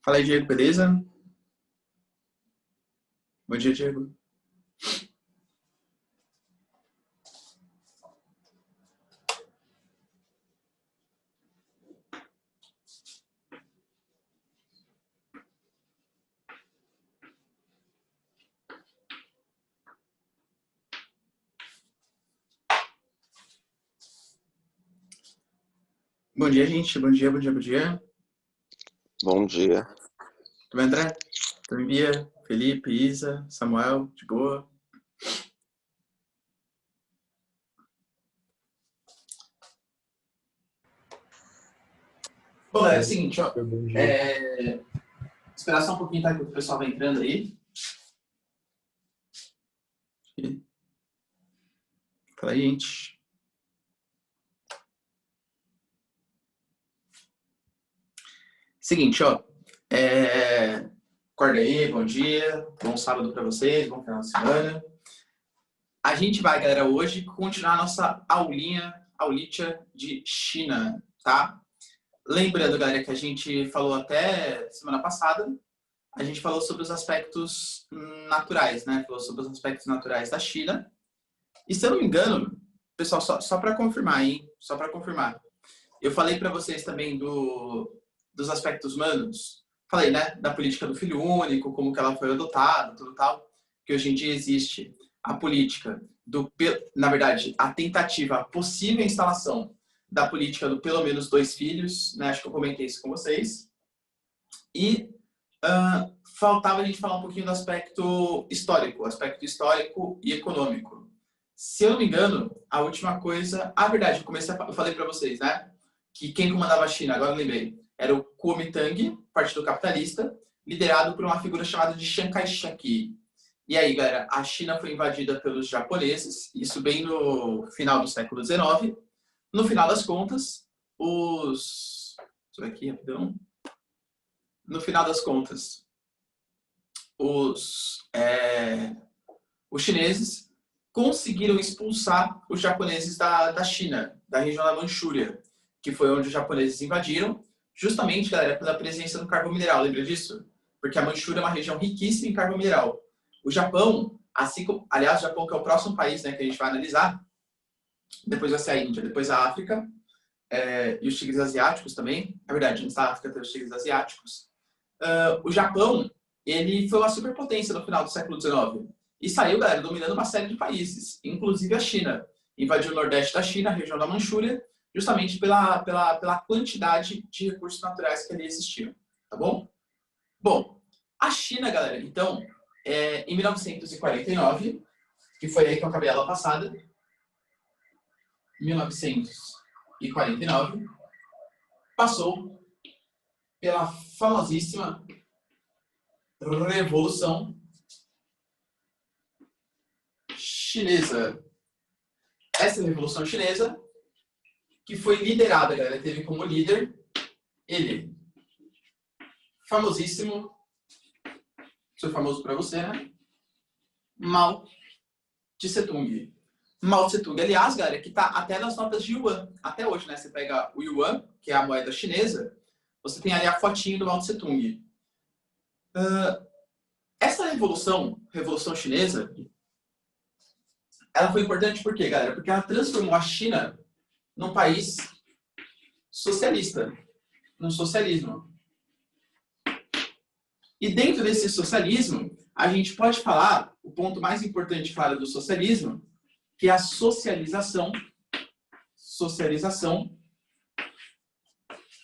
Fala aí, Diego, beleza? Bom dia, Diego. Bom dia, gente. Bom dia, bom dia, bom dia. Bom dia. Tudo bem, André? Tudo bem, Bia? Felipe, Isa, Samuel, de boa? Bom, galera, é o seguinte, ó. Esperar só um pouquinho, tá? Que o pessoal vai entrando aí. Fala aí, gente. Seguinte, ó. Acorda aí, bom dia. Bom sábado pra vocês, bom final de semana. A gente vai, galera, hoje continuar a nossa aulitia de China, tá? Lembrando, galera, que a gente falou até semana passada, a gente falou sobre os aspectos naturais, né? Falou sobre os aspectos naturais da China. E se eu não me engano, pessoal, só para confirmar, hein? Só para confirmar. Eu falei para vocês também dos aspectos humanos. Falei, né? Da política do filho único, como que ela foi adotada, tudo tal. Que hoje em dia existe a política na verdade, a tentativa, a possível instalação da política do pelo menos 2 filhos, né? Acho que eu comentei isso com vocês. E faltava a gente falar um pouquinho do aspecto histórico e econômico. Se eu não me engano, a última coisa... verdade, eu falei para vocês, né? Que quem comandava a China, agora eu lembrei, era o Kuomintang, Partido Capitalista, liderado por uma figura chamada de Chiang Kai-shek. E aí, galera, a China foi invadida pelos japoneses, isso bem no final do século XIX. No final das contas, Deixa eu ver aqui, rapidão. No final das contas, os chineses conseguiram expulsar os japoneses da China, da região da Manchúria, que foi onde os japoneses invadiram, justamente, galera, pela presença do carvão mineral. Lembra disso? Porque a Manchúria é uma região riquíssima em carvão mineral. O Japão, assim como, aliás, o Japão que é o próximo país, né, que a gente vai analisar, depois vai ser a Índia, depois a África, e os tigres asiáticos também. Na verdade, antes da África tem os tigres asiáticos. O Japão, ele foi uma superpotência no final do século XIX. E saiu, galera, dominando uma série de países, inclusive a China. Invadiu o nordeste da China, a região da Manchúria, justamente pela quantidade de recursos naturais que ali existiam. Tá bom? Bom, a China, galera, então, em 1949, que foi aí que eu acabei a aula passada, 1949, passou pela famosíssima Revolução Chinesa. Essa Revolução Chinesa, que foi liderada, galera, teve como líder ele, famosíssimo, sou famoso para você, né? Mao Tse-tung. Mao Tse-tung, aliás, galera, que está até nas notas de Yuan, até hoje, né? Você pega o Yuan, que é a moeda chinesa, você tem ali a fotinho do Mao Tse-tung. Essa Revolução Chinesa, ela foi importante por quê, galera? Porque ela transformou a China num país socialista, num socialismo. E dentro desse socialismo, a gente pode falar, o ponto mais importante, claro, do socialismo, que é a socialização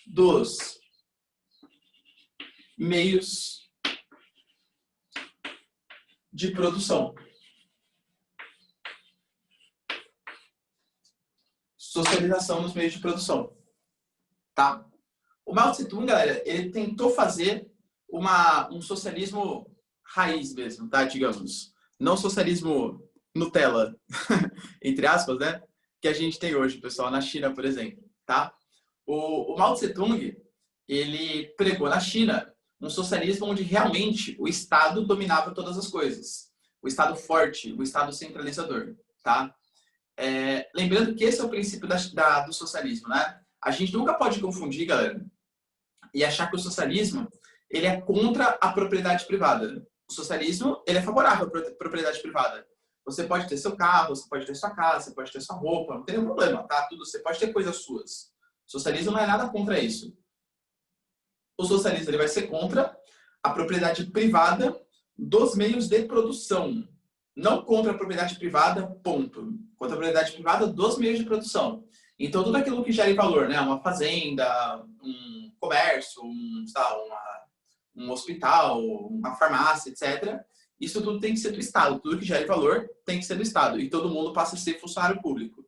dos meios de produção. Socialização nos meios de produção. Tá? O Mao Tse-tung, galera, ele tentou fazer um socialismo raiz mesmo, tá? Digamos. Não socialismo Nutella, entre aspas, né? Que a gente tem hoje, pessoal, na China, por exemplo, tá? O Mao Tse-tung, ele pregou na China um socialismo onde realmente o Estado dominava todas as coisas. O Estado forte, o Estado centralizador, tá? Lembrando que esse é o princípio do socialismo, né? A gente nunca pode confundir, galera, e achar que o socialismo ele é contra a propriedade privada. O socialismo, ele é favorável à propriedade privada. Você pode ter seu carro, você pode ter sua casa, você pode ter sua roupa, não tem nenhum problema, tá? Tudo, você pode ter coisas suas. O socialismo não é nada contra isso. O socialismo ele vai ser contra a propriedade privada dos meios de produção. Não contra a propriedade privada, ponto. Contra a propriedade privada dos meios de produção. Então, tudo aquilo que gere valor, né? Uma fazenda, um comércio, um hospital, uma farmácia, etc. Isso tudo tem que ser do Estado. Tudo que gere valor tem que ser do Estado. E todo mundo passa a ser funcionário público.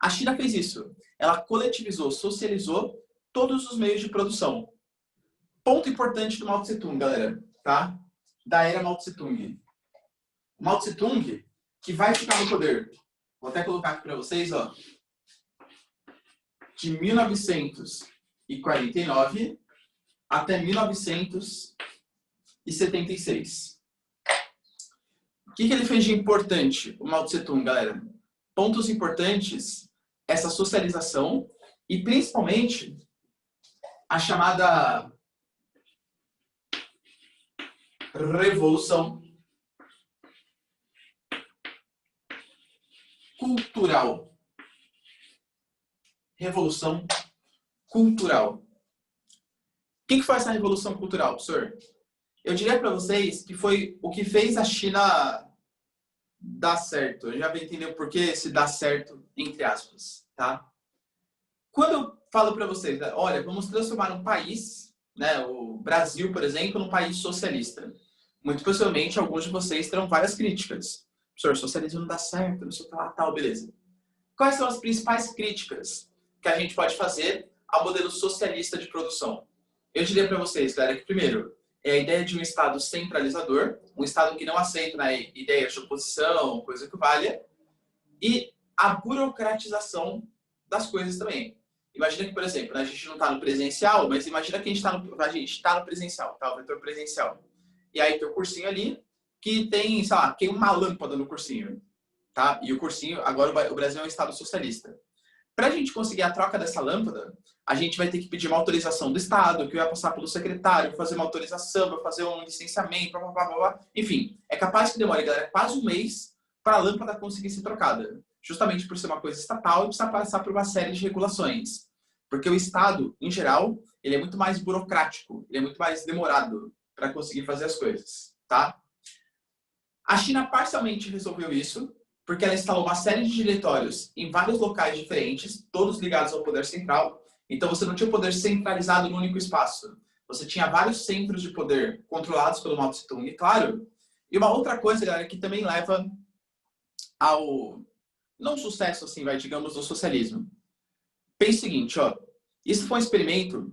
A China fez isso. Ela coletivizou, socializou todos os meios de produção. Ponto importante do Mao Tse Tung, galera, tá? Da era Mao Tse Tung. Mao Tse Tung, que vai ficar no poder. Vou até colocar aqui para vocês, ó. De 1949 até 1976. O que ele fez de importante, o Mao Tse Tung, galera? Pontos importantes, essa socialização e principalmente a chamada revolução cultural. Revolução cultural. O que foi essa revolução cultural, professor? Eu diria para vocês que foi o que fez a China dar certo. Eu já vou entender o porquê se dá certo, entre aspas, tá? Quando eu falo para vocês, olha, vamos transformar um país, né, o Brasil, por exemplo, num país socialista. Muito possivelmente, alguns de vocês terão várias críticas. Professor, socialismo não dá certo, não sei o que lá, tal, beleza. Quais são as principais críticas que a gente pode fazer ao modelo socialista de produção? Eu diria para vocês, galera, que primeiro, é a ideia de um Estado centralizador, um Estado que não aceita, né, ideias de oposição, coisa que valha, e a burocratização das coisas também. Imagina que, por exemplo, né, a gente não está no presencial, mas imagina que a gente está no presencial, tá? O vetor presencial. E aí tem o cursinho ali, que tem, sei lá, tem uma lâmpada no cursinho, tá? E o cursinho, agora o Brasil é um Estado socialista. Para a gente conseguir a troca dessa lâmpada, a gente vai ter que pedir uma autorização do Estado, que vai passar pelo secretário, fazer uma autorização, vai fazer um licenciamento, blá, blá, blá, blá. Enfim, é capaz que demore, galera, quase um mês para a lâmpada conseguir ser trocada. Justamente por ser uma coisa estatal e precisar passar por uma série de regulações. Porque o Estado, em geral, ele é muito mais burocrático, ele é muito mais demorado para conseguir fazer as coisas, tá? A China parcialmente resolveu isso, porque ela instalou uma série de diretórios em vários locais diferentes, todos ligados ao poder central. Então, você não tinha o poder centralizado no único espaço. Você tinha vários centros de poder controlados pelo Mao Tse Tung, claro. E uma outra coisa, galera, que também leva ao não sucesso, assim, digamos, do socialismo. Pense o seguinte, ó. Isso foi um experimento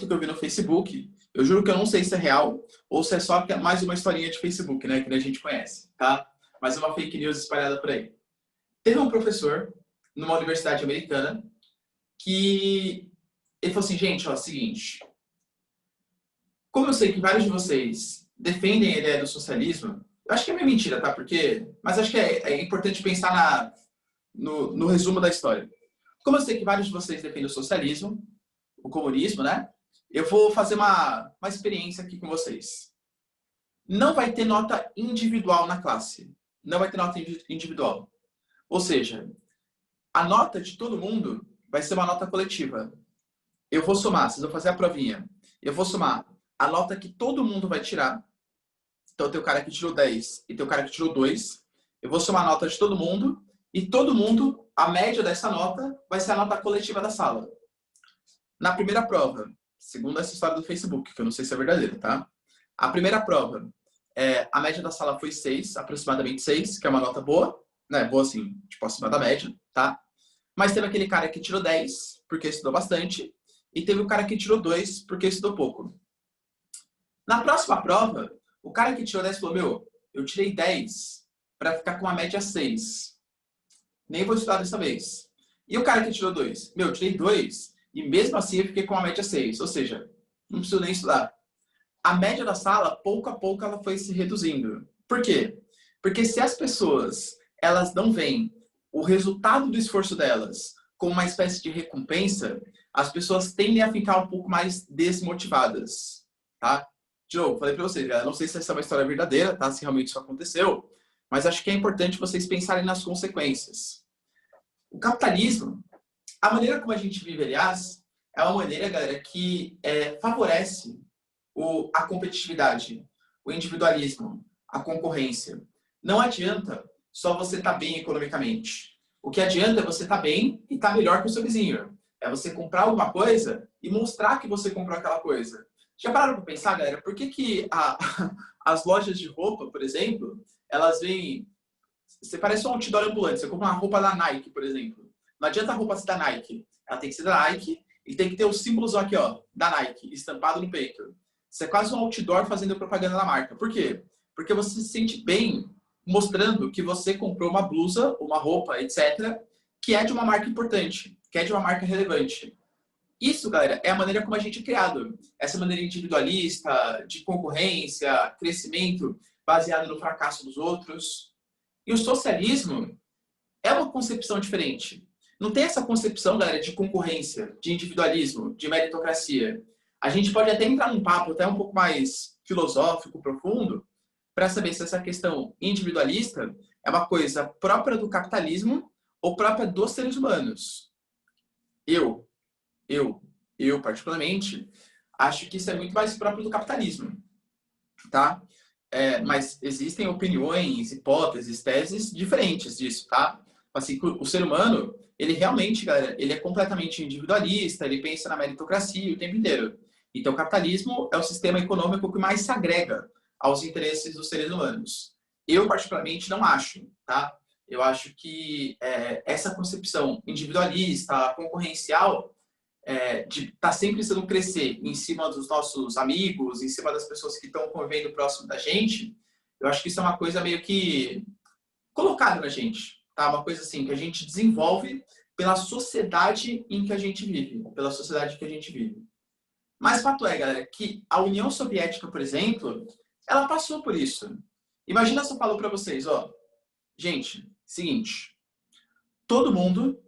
que eu vi no Facebook. Eu juro que eu não sei se é real ou se é só mais uma historinha de Facebook, né, que a gente conhece, tá? Mas uma fake news espalhada por aí. Teve um professor numa universidade americana que ele falou assim, gente, ó, seguinte, como eu sei que vários de vocês defendem a ideia do socialismo, eu acho que é meio mentira, tá? Mas acho que é importante pensar no resumo da história. Como eu sei que vários de vocês defendem o socialismo, o comunismo, né? Eu vou fazer uma experiência aqui com vocês. Não vai ter nota individual na classe. Não vai ter nota individual. Ou seja, a nota de todo mundo vai ser uma nota coletiva. Eu vou somar, vocês vão fazer a provinha. Eu vou somar a nota que todo mundo vai tirar. Então, tem o cara que tirou 10 e tem o cara que tirou 2. Eu vou somar a nota de todo mundo e todo mundo, a média dessa nota, vai ser a nota coletiva da sala. Na primeira prova, segundo essa história do Facebook, que eu não sei se é verdadeira, tá? A primeira prova, a média da sala foi 6, aproximadamente 6, que é uma nota boa, né? Boa assim, tipo, acima da média, tá? Mas teve aquele cara que tirou 10, porque estudou bastante, e teve o cara que tirou 2, porque estudou pouco. Na próxima prova, o cara que tirou 10 falou, meu, eu tirei 10 para ficar com a média 6. Nem vou estudar dessa vez. E o cara que tirou 2? Meu, eu tirei 2 e mesmo assim eu fiquei com a média 6. Ou seja, não preciso nem estudar. A média da sala, pouco a pouco, ela foi se reduzindo. Por quê? Porque se as pessoas, elas não veem o resultado do esforço delas como uma espécie de recompensa, as pessoas tendem a ficar um pouco mais desmotivadas, tá? de novo, falei para vocês, eu não sei se essa é uma história verdadeira, tá? Se realmente isso aconteceu, mas acho que é importante vocês pensarem nas consequências. O capitalismo, a maneira como a gente vive, aliás, é uma maneira, galera, que favorece a competitividade, o individualismo, a concorrência. Não adianta só você estar bem economicamente. O que adianta é você estar bem e estar melhor que o seu vizinho. É você comprar alguma coisa e mostrar que você comprou aquela coisa. Já pararam para pensar, galera? Por que as lojas de roupa, por exemplo, elas vêm... Você parece um outdoor ambulante. Você compra uma roupa da Nike, por exemplo. Não adianta a roupa ser da Nike. Ela tem que ser da Nike e tem que ter os símbolos aqui, ó, da Nike, estampado no peito. Você é quase um outdoor fazendo propaganda da marca. Por quê? Porque você se sente bem mostrando que você comprou uma blusa, uma roupa, etc., que é de uma marca importante, que é de uma marca relevante. Isso, galera, é a maneira como a gente é criado. Essa maneira individualista, de concorrência, crescimento, baseado no fracasso dos outros. E o socialismo é uma concepção diferente. Não tem essa concepção, galera, de concorrência, de individualismo, de meritocracia. A gente pode até entrar num papo até um pouco mais filosófico, profundo, para saber se essa questão individualista é uma coisa própria do capitalismo ou própria dos seres humanos. Eu particularmente, acho que isso é muito mais próprio do capitalismo, tá? Mas existem opiniões, hipóteses, teses diferentes disso, tá? Assim, o ser humano, ele realmente, galera, ele é completamente individualista, ele pensa na meritocracia o tempo inteiro. Então, o capitalismo é o sistema econômico que mais se agrega aos interesses dos seres humanos. Eu, particularmente, não acho, tá? Eu acho que essa concepção individualista, concorrencial, de estar sempre precisando crescer em cima dos nossos amigos, em cima das pessoas que estão convivendo próximo da gente, eu acho que isso é uma coisa meio que colocada na gente, tá? Uma coisa assim, que a gente desenvolve pela sociedade em que a gente vive, pela sociedade que a gente vive. Mas fato é, galera, que a União Soviética, por exemplo, ela passou por isso. Imagina se eu falo para vocês, ó, gente, seguinte, todo mundo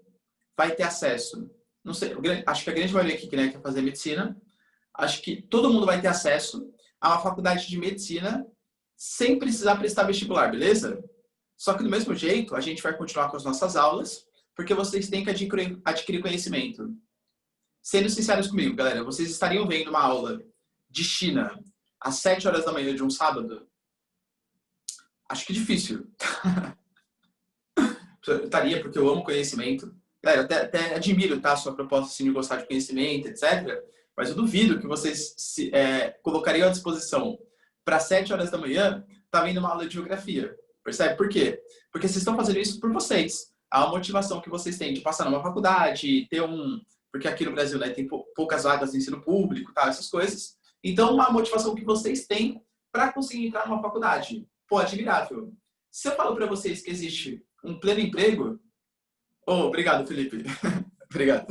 vai ter acesso, não sei, acho que a grande maioria aqui que quer fazer medicina, acho que todo mundo vai ter acesso a uma faculdade de medicina sem precisar prestar vestibular, beleza? Só que do mesmo jeito, a gente vai continuar com as nossas aulas, porque vocês têm que adquirir conhecimento. Sendo sinceros comigo, galera, vocês estariam vendo uma aula de China às 7 horas da manhã de um sábado? Acho que difícil. Eu estaria, porque eu amo conhecimento. Galera, até admiro, tá, a sua proposta assim, de gostar de conhecimento, etc. Mas eu duvido que vocês colocariam à disposição para 7 horas da manhã tá vendo uma aula de geografia. Percebe? Por quê? Porque vocês estão fazendo isso por vocês. A motivação que vocês têm de passar numa faculdade, ter porque aqui no Brasil, né, tem poucas vagas de ensino público, tá, essas coisas. Então, a motivação que vocês têm para conseguir entrar numa faculdade. Pô, admirável. Se eu falo para vocês que existe um pleno emprego... Oh, obrigado, Felipe. Obrigado.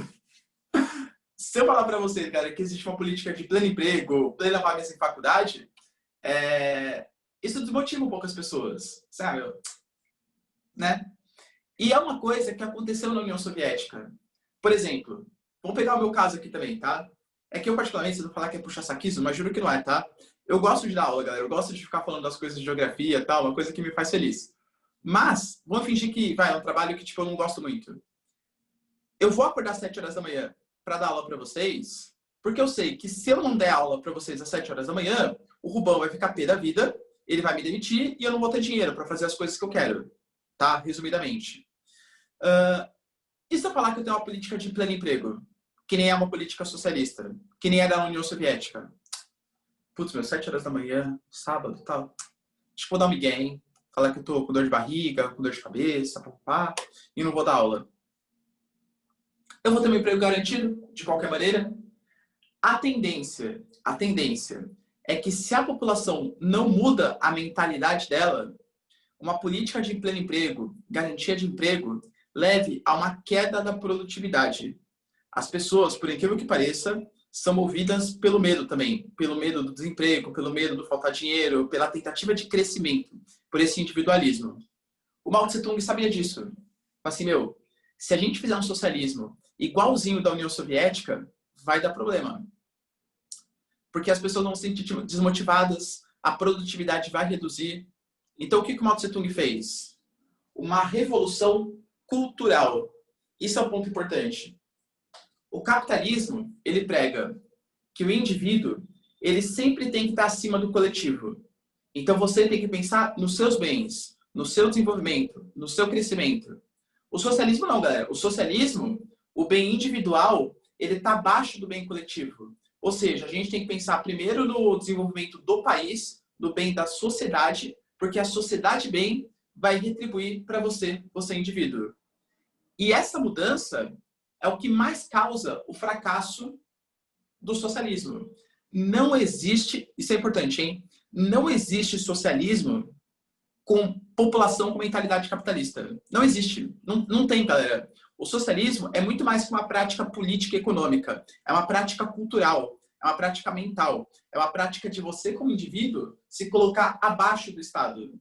Se eu falar para vocês, cara, que existe uma política de pleno emprego, plena vaga em faculdade, isso desmotiva um pouco as pessoas, sabe? Né? E é uma coisa que aconteceu na União Soviética. Por exemplo, vamos pegar o meu caso aqui também, tá? É que eu, particularmente, vocês vão falar que é puxa-saquismo, mas juro que não é, tá? Eu gosto de dar aula, galera. Eu gosto de ficar falando das coisas de geografia e tal, uma coisa que me faz feliz. Mas, vamos fingir que é um trabalho que, tipo, eu não gosto muito. Eu vou acordar às 7 horas da manhã para dar aula para vocês, porque eu sei que se eu não der aula para vocês às 7 horas da manhã, o Rubão vai ficar pé da vida, ele vai me demitir e eu não vou ter dinheiro para fazer as coisas que eu quero, tá? Resumidamente. E se eu falar que eu tenho uma política de pleno emprego, que nem é uma política socialista, que nem é da União Soviética? Putz, 7 horas da manhã, sábado e tal. Acho que vou dar um migué, hein? Falar que eu tô com dor de barriga, com dor de cabeça, papá, e não vou dar aula. Eu vou ter meu emprego garantido, de qualquer maneira. A tendência é que se a população não muda a mentalidade dela, uma política de pleno emprego, garantia de emprego, leve a uma queda da produtividade. As pessoas, por incrível que pareça, são movidas pelo medo também. Pelo medo do desemprego, pelo medo do faltar dinheiro, pela tentativa de crescimento, por esse individualismo. O Mao Tse-tung sabia disso. Assim, se a gente fizer um socialismo igualzinho da União Soviética, vai dar problema. porque as pessoas vão se sentir desmotivadas, a produtividade vai reduzir. Então, o que o Mao Tse Tung fez? Uma revolução cultural. Isso é um ponto importante. O capitalismo, ele prega que o indivíduo, ele sempre tem que estar acima do coletivo. Então, você tem que pensar nos seus bens, no seu desenvolvimento, no seu crescimento. O socialismo não, galera. O socialismo, o bem individual, ele está abaixo do bem coletivo. Ou seja, a gente tem que pensar primeiro no desenvolvimento do país, do bem da sociedade, porque a sociedade bem vai retribuir para você, você indivíduo. E essa mudança é o que mais causa o fracasso do socialismo. Não existe, isso é importante, hein? Não existe socialismo com população com mentalidade capitalista. Não existe. Não tem, galera. O socialismo é muito mais que uma prática política e econômica. É uma prática cultural. É uma prática mental. É uma prática de você, como indivíduo, se colocar abaixo do Estado.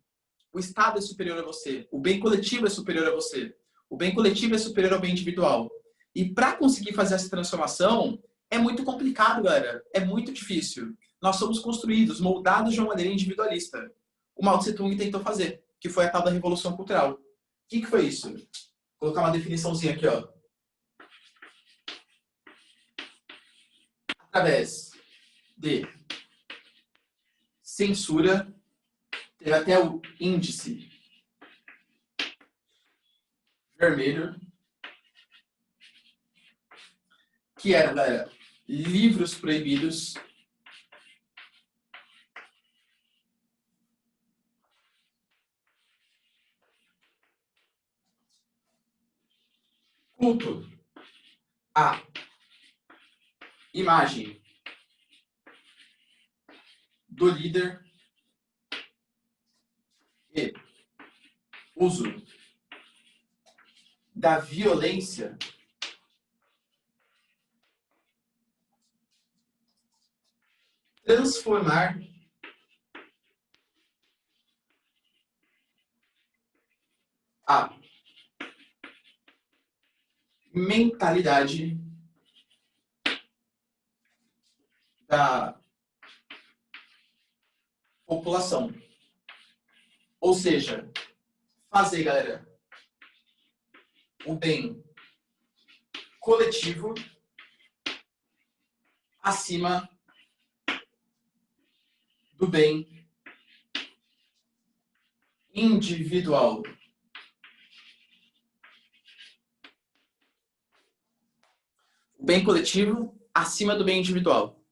O Estado é superior a você. O bem coletivo é superior a você. O bem coletivo é superior ao bem individual. E para conseguir fazer essa transformação, é muito complicado, galera. É muito difícil. Nós somos construídos, moldados de uma maneira individualista. O Mao Tse Tung tentou fazer, que foi a tal da Revolução Cultural. O que foi isso? Vou colocar uma definiçãozinha aqui, ó. Através de censura, teve até o índice vermelho, que era, galera, livros proibidos, culto à imagem do líder e uso da violência transformar a mentalidade da população. Ou seja, fazer, galera, o bem coletivo acima do bem individual. O bem coletivo acima do bem individual.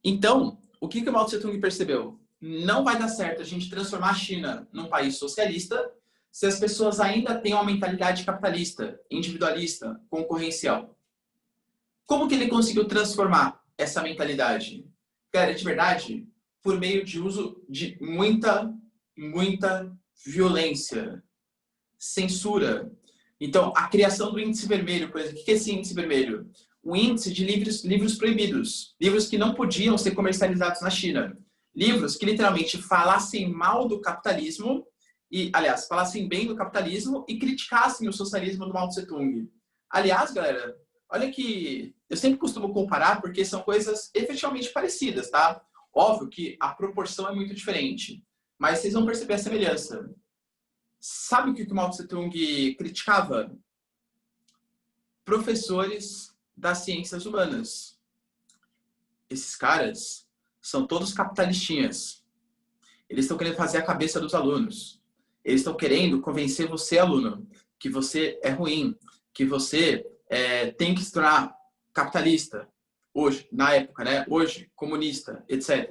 Então, o que o Mao Tse Tung percebeu? Não vai dar certo a gente transformar a China num país socialista se as pessoas ainda têm uma mentalidade capitalista, individualista, concorrencial. Como que ele conseguiu transformar essa mentalidade? Cara, de verdade, por meio de uso de muita violência, censura. Então, a criação do índice vermelho, por exemplo. O que é esse índice vermelho? O índice de livros proibidos. Livros que não podiam ser comercializados na China. Livros que literalmente falassem mal do capitalismo, e, aliás, falassem bem do capitalismo e criticassem o socialismo do Mao Tse Tung. Aliás, galera, olha que eu sempre costumo comparar porque são coisas efetivamente parecidas, tá? Óbvio que a proporção é muito diferente, mas vocês vão perceber a semelhança. Sabe o que o Mao Tse Tung criticava? Professores das ciências humanas. Esses caras são todos capitalistinhas. Eles estão querendo fazer a cabeça dos alunos. Eles estão querendo convencer você, aluno, que você é ruim, que você tem que se tornar capitalista. Hoje, na época, né? Hoje, comunista, etc.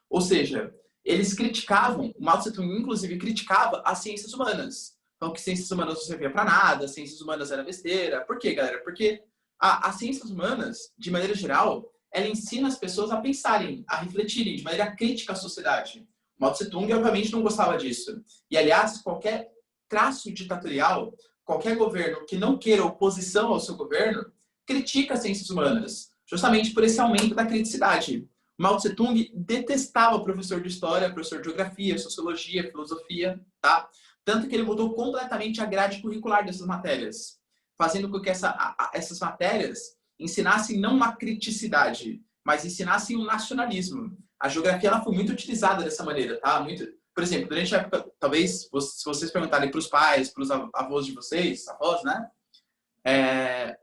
Ou seja, eles criticavam, o Mao Tse Tung inclusive criticava as ciências humanas. Então, que ciências humanas não servia para nada, ciências humanas era besteira. Por quê, galera? Porque as ciências humanas, de maneira geral, ela ensina as pessoas a pensarem, a refletirem de maneira crítica à sociedade. O Mao Tse Tung, obviamente, não gostava disso. E, aliás, qualquer traço ditatorial, qualquer governo que não queira oposição ao seu governo, critica as ciências humanas, justamente por esse aumento da criticidade. Mao Tse Tung detestava o professor de história, professor de geografia, sociologia, filosofia, tá? Tanto que ele mudou completamente a grade curricular dessas matérias, fazendo com que essas matérias ensinassem não uma criticidade, mas ensinassem o nacionalismo. A geografia ela foi muito utilizada dessa maneira, tá? Muito, por exemplo, durante a época, talvez, se vocês perguntarem para os pais, para os avós de vocês, avós, né?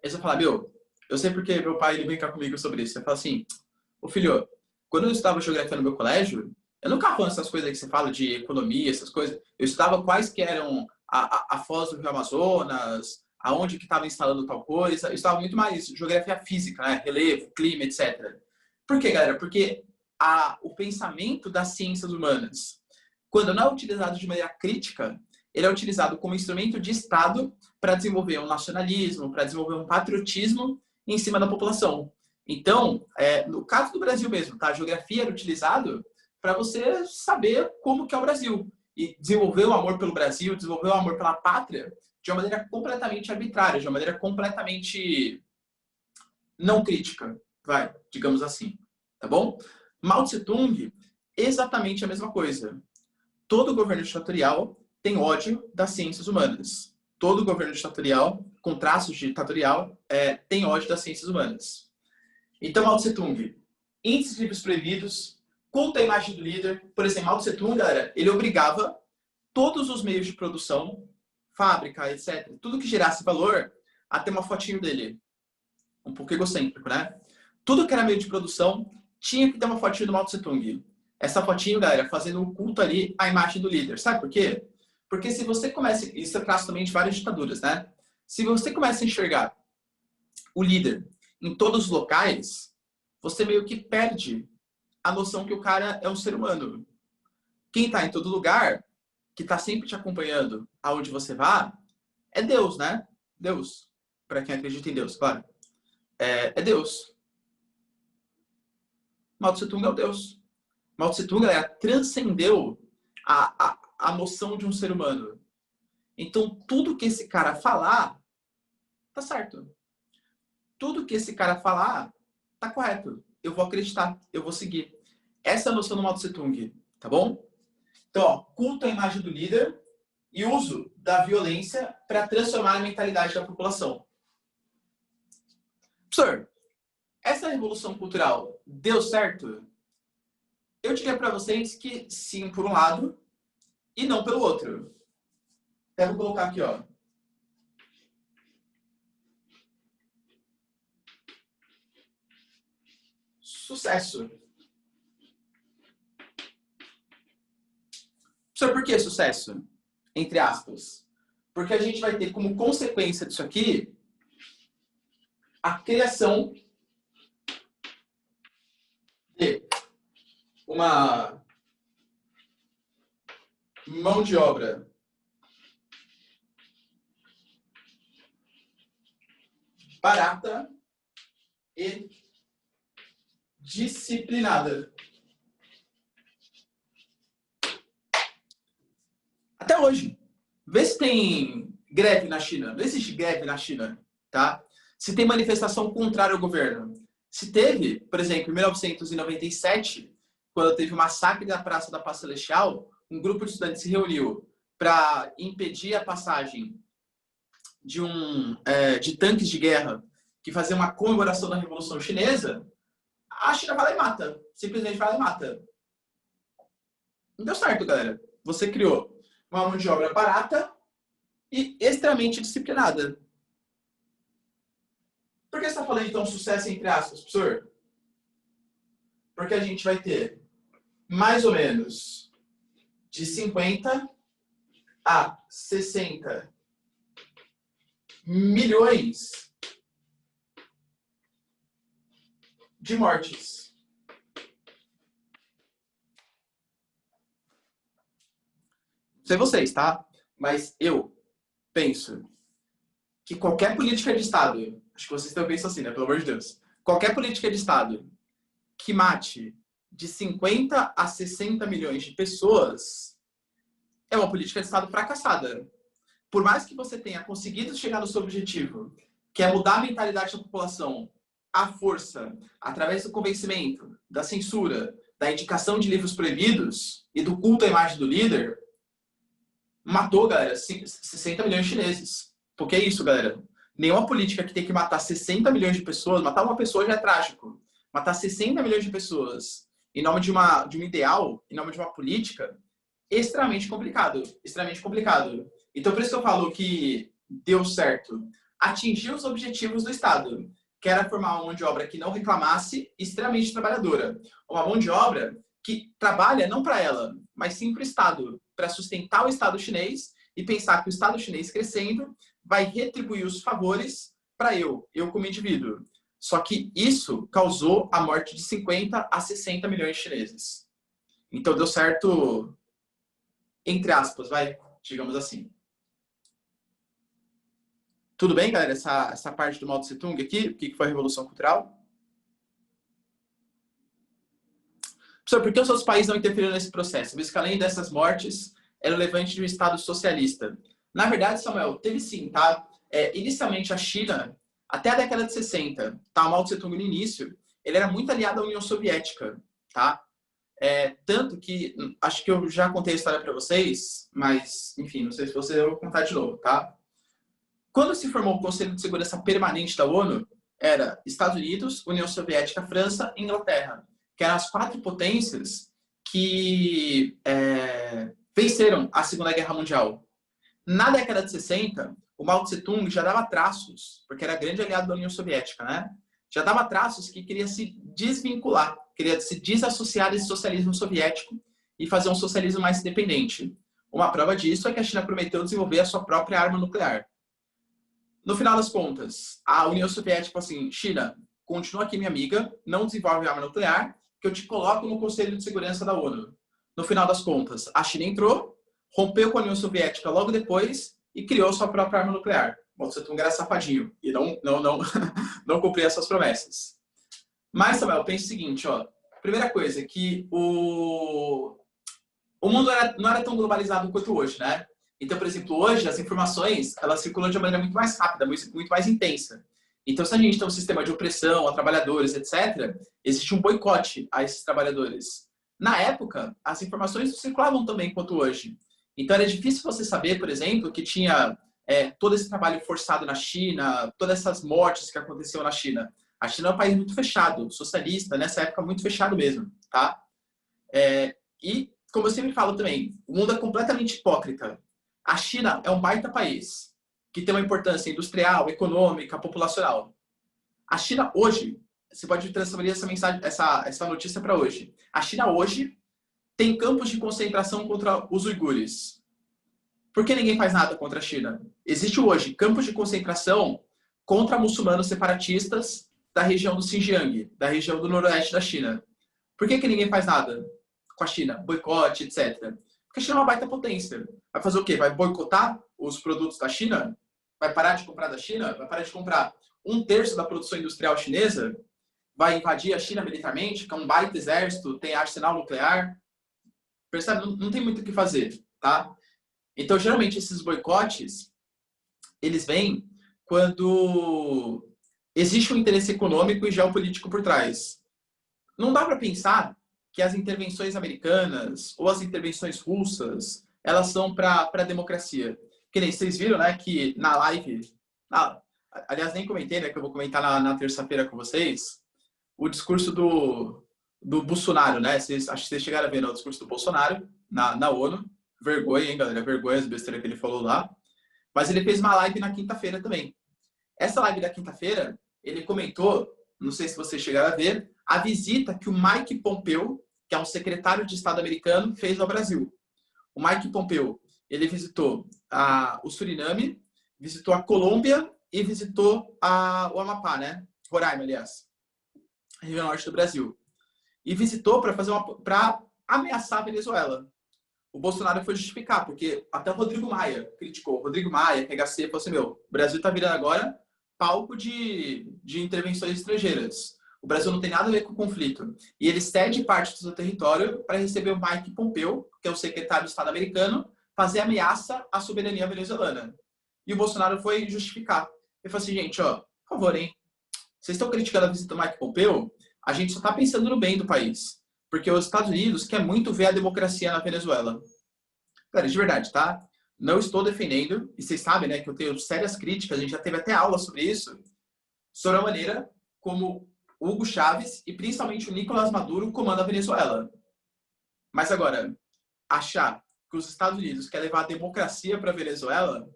Eles vão falar, eu sei porque meu pai ele brinca comigo sobre isso. Ele fala assim, ô filho, quando eu estudava geografia no meu colégio, eu nunca falando essas coisas que você fala de economia, essas coisas. Eu estudava quais que eram a foz do Rio Amazonas, aonde que estava instalando tal coisa. Eu estudava muito mais geografia física, né? Relevo, clima, etc. Por quê, galera? Porque o pensamento das ciências humanas, quando não é utilizado de maneira crítica, ele é utilizado como instrumento de Estado para desenvolver um nacionalismo, para desenvolver um patriotismo em cima da população. Então, no caso do Brasil mesmo, tá? A geografia era utilizado para você saber como que é o Brasil e desenvolver o amor pelo Brasil, desenvolver o amor pela pátria de uma maneira completamente arbitrária, de uma maneira completamente não crítica, digamos assim, tá bom? Mao Tse-tung, exatamente a mesma coisa. Todo governo ditatorial tem ódio das ciências humanas. Todo governo ditatorial, com traços de ditatorial, tem ódio das ciências humanas. Então, Mao Tse-tung, índices de livros proibidos, culto à imagem do líder. Por exemplo, Mao Tse-tung, galera, ele obrigava todos os meios de produção, fábrica, etc., tudo que gerasse valor, a ter uma fotinho dele. Um pouco egocêntrico, né? Tudo que era meio de produção tinha que ter uma fotinho do Mao Tse-tung. Essa fotinho, galera, fazendo um culto ali à imagem do líder. Sabe por quê? Porque se você começa... Isso é traço também de várias ditaduras, né? Se você começa a enxergar o líder em todos os locais, você meio que perde a noção que o cara é um ser humano. Quem está em todo lugar, que está sempre te acompanhando aonde você vá, é Deus, né? Deus. Para quem acredita em Deus, claro. É Deus. Mao Tse-tung é o Deus. Mao Tse-tung, galera, transcendeu a noção de um ser humano. Então, tudo que esse cara falar, tá certo. Tudo que esse cara falar, tá correto. Eu vou acreditar, eu vou seguir. Essa é a noção do Mao Tse-tung, tá bom? Então, ó, culto à imagem do líder e uso da violência para transformar a mentalidade da população. Professor, essa revolução cultural deu certo? Eu diria para vocês que sim, por um lado, e não pelo outro. Eu vou colocar aqui, ó. Sucesso. Professor, por que sucesso? Entre aspas. Porque a gente vai ter como consequência disso aqui a criação de uma mão de obra barata e disciplinada. Até hoje. Vê se tem greve na China. Não existe greve na China, tá? Se tem manifestação contrária ao governo. Se teve, por exemplo, em 1997, quando teve o massacre da Praça da Paz Celestial, um grupo de estudantes se reuniu para impedir a passagem de tanques de guerra que faziam uma comemoração da Revolução Chinesa, a China vai lá e mata. Simplesmente vai lá e mata. Não deu certo, galera. Você criou uma mão de obra barata e extremamente disciplinada. Por que você está falando, então, sucesso entre aspas, professor? Porque a gente vai ter mais ou menos de 50 a 60 milhões de mortes. Não sei vocês, tá? Mas eu penso que qualquer política de Estado, acho que vocês também pensam assim, né? Pelo amor de Deus. Qualquer política de Estado que mate de 50 a 60 milhões de pessoas é uma política de Estado fracassada. Por mais que você tenha conseguido chegar no seu objetivo, que é mudar a mentalidade da população à força, através do convencimento, da censura, da indicação de livros proibidos e do culto à imagem do líder, matou, galera, 60 milhões de chineses. Porque é isso, galera. Nenhuma política que tem que matar 60 milhões de pessoas, matar uma pessoa já é trágico. matar 60 milhões de pessoas em nome de um ideal, em nome de uma política, extremamente complicado. Extremamente complicado. Então, por isso que eu falo que deu certo. Atingir os objetivos do Estado, que era formar uma mão de obra que não reclamasse, extremamente trabalhadora. Uma mão de obra que trabalha não para ela, mas sim para o Estado, para sustentar o Estado chinês e pensar que o Estado chinês crescendo vai retribuir os favores para eu como indivíduo. Só que isso causou a morte de 50 a 60 milhões de chineses. Então deu certo, entre aspas, digamos assim. Tudo bem, galera? Essa parte do Mao Tse Tung aqui, o que foi a Revolução Cultural? Professor, por que os outros países não interferiram nesse processo? Visto que além dessas mortes, era o levante de um Estado socialista. Na verdade, Samuel, teve sim, tá? Inicialmente a China, até a década de 60, tá? O Mao Tse Tung no início, ele era muito aliado à União Soviética, tá? Tanto que, acho que eu já contei a história para vocês, mas, enfim, não sei se você eu vou contar de novo, tá? Quando se formou o Conselho de Segurança Permanente da ONU, era Estados Unidos, União Soviética, França e Inglaterra, que eram as 4 potências que venceram a Segunda Guerra Mundial. Na década de 60, o Mao Tse Tung já dava traços, porque era grande aliado da União Soviética, né? Já dava traços que queria se desvincular, queria se desassociar desse socialismo soviético e fazer um socialismo mais independente. Uma prova disso é que a China prometeu desenvolver a sua própria arma nuclear. No final das contas, a União Soviética falou assim, China, continua aqui minha amiga, não desenvolve arma nuclear, que eu te coloco no Conselho de Segurança da ONU. No final das contas, a China entrou, rompeu com a União Soviética logo depois e criou sua própria arma nuclear. Mao Tse Tung era safadinho e não cumpria essas promessas. Mas, Samuel, pensa o seguinte, ó. Primeira coisa, que o mundo não era tão globalizado quanto hoje, né? Então, por exemplo, hoje as informações elas circulam de uma maneira muito mais rápida, muito mais intensa. Então, se a gente tem um sistema de opressão a trabalhadores, etc., existe um boicote a esses trabalhadores. Na época, as informações não circulavam também quanto hoje. Então, era difícil você saber, por exemplo, que tinha todo esse trabalho forçado na China, todas essas mortes que aconteciam na China. A China é um país muito fechado, socialista, nessa época muito fechado mesmo, tá? E, como eu sempre falo também, o mundo é completamente hipócrita. A China é um baita país, que tem uma importância industrial, econômica, populacional. A China hoje, você pode transferir essa notícia para hoje. A China hoje tem campos de concentração contra os uigures. Por que ninguém faz nada contra a China? Existe hoje campos de concentração contra muçulmanos separatistas da região do Xinjiang, da região do noroeste da China. Por que ninguém faz nada com a China? Boicote, etc. Porque a China é uma baita potência. Vai fazer o quê? Vai boicotar os produtos da China? Vai parar de comprar da China? Vai parar de comprar 1/3 da produção industrial chinesa? Vai invadir a China militarmente, que é um baita exército, tem arsenal nuclear? Percebe? Não tem muito o que fazer, tá? Então, geralmente, esses boicotes, eles vêm quando existe um interesse econômico e geopolítico por trás. Não dá para pensar que as intervenções americanas ou as intervenções russas, elas são para a democracia. Que nem vocês viram, né, que na live... aliás, nem comentei, né, que eu vou comentar na terça-feira com vocês, o discurso do Bolsonaro, né? Acho que vocês chegaram a ver, né, o discurso do Bolsonaro na ONU. Vergonha, hein, galera? Vergonha as besteiras que ele falou lá. Mas ele fez uma live na quinta-feira também. Essa live da quinta-feira, ele comentou, não sei se vocês chegaram a ver, a visita que o Mike Pompeo, que é um secretário de Estado americano, fez ao Brasil. O Mike Pompeo, ele visitou o Suriname, visitou a Colômbia e visitou o Amapá, né? Roraima, aliás. Região norte do Brasil. E visitou para ameaçar a Venezuela. O Bolsonaro foi justificar, porque até o Rodrigo Maia criticou. O Rodrigo Maia, PHC, falou assim, o Brasil está virando agora palco de intervenções estrangeiras. O Brasil não tem nada a ver com o conflito. E ele cede parte do seu território para receber o Mike Pompeo, que é o secretário de Estado americano, fazer ameaça à soberania venezuelana. E o Bolsonaro foi justificar. Ele falou assim, gente, por favor, hein? Vocês estão criticando a visita do Mike Pompeo? A gente só está pensando no bem do país. Porque os Estados Unidos quer muito ver a democracia na Venezuela. Cara, de verdade, tá? Não estou defendendo, e vocês sabem, né, que eu tenho sérias críticas, a gente já teve até aula sobre isso, sobre a maneira como o Hugo Chávez e principalmente o Nicolás Maduro comandam a Venezuela. Mas agora, achar que os Estados Unidos quer levar a democracia para a Venezuela,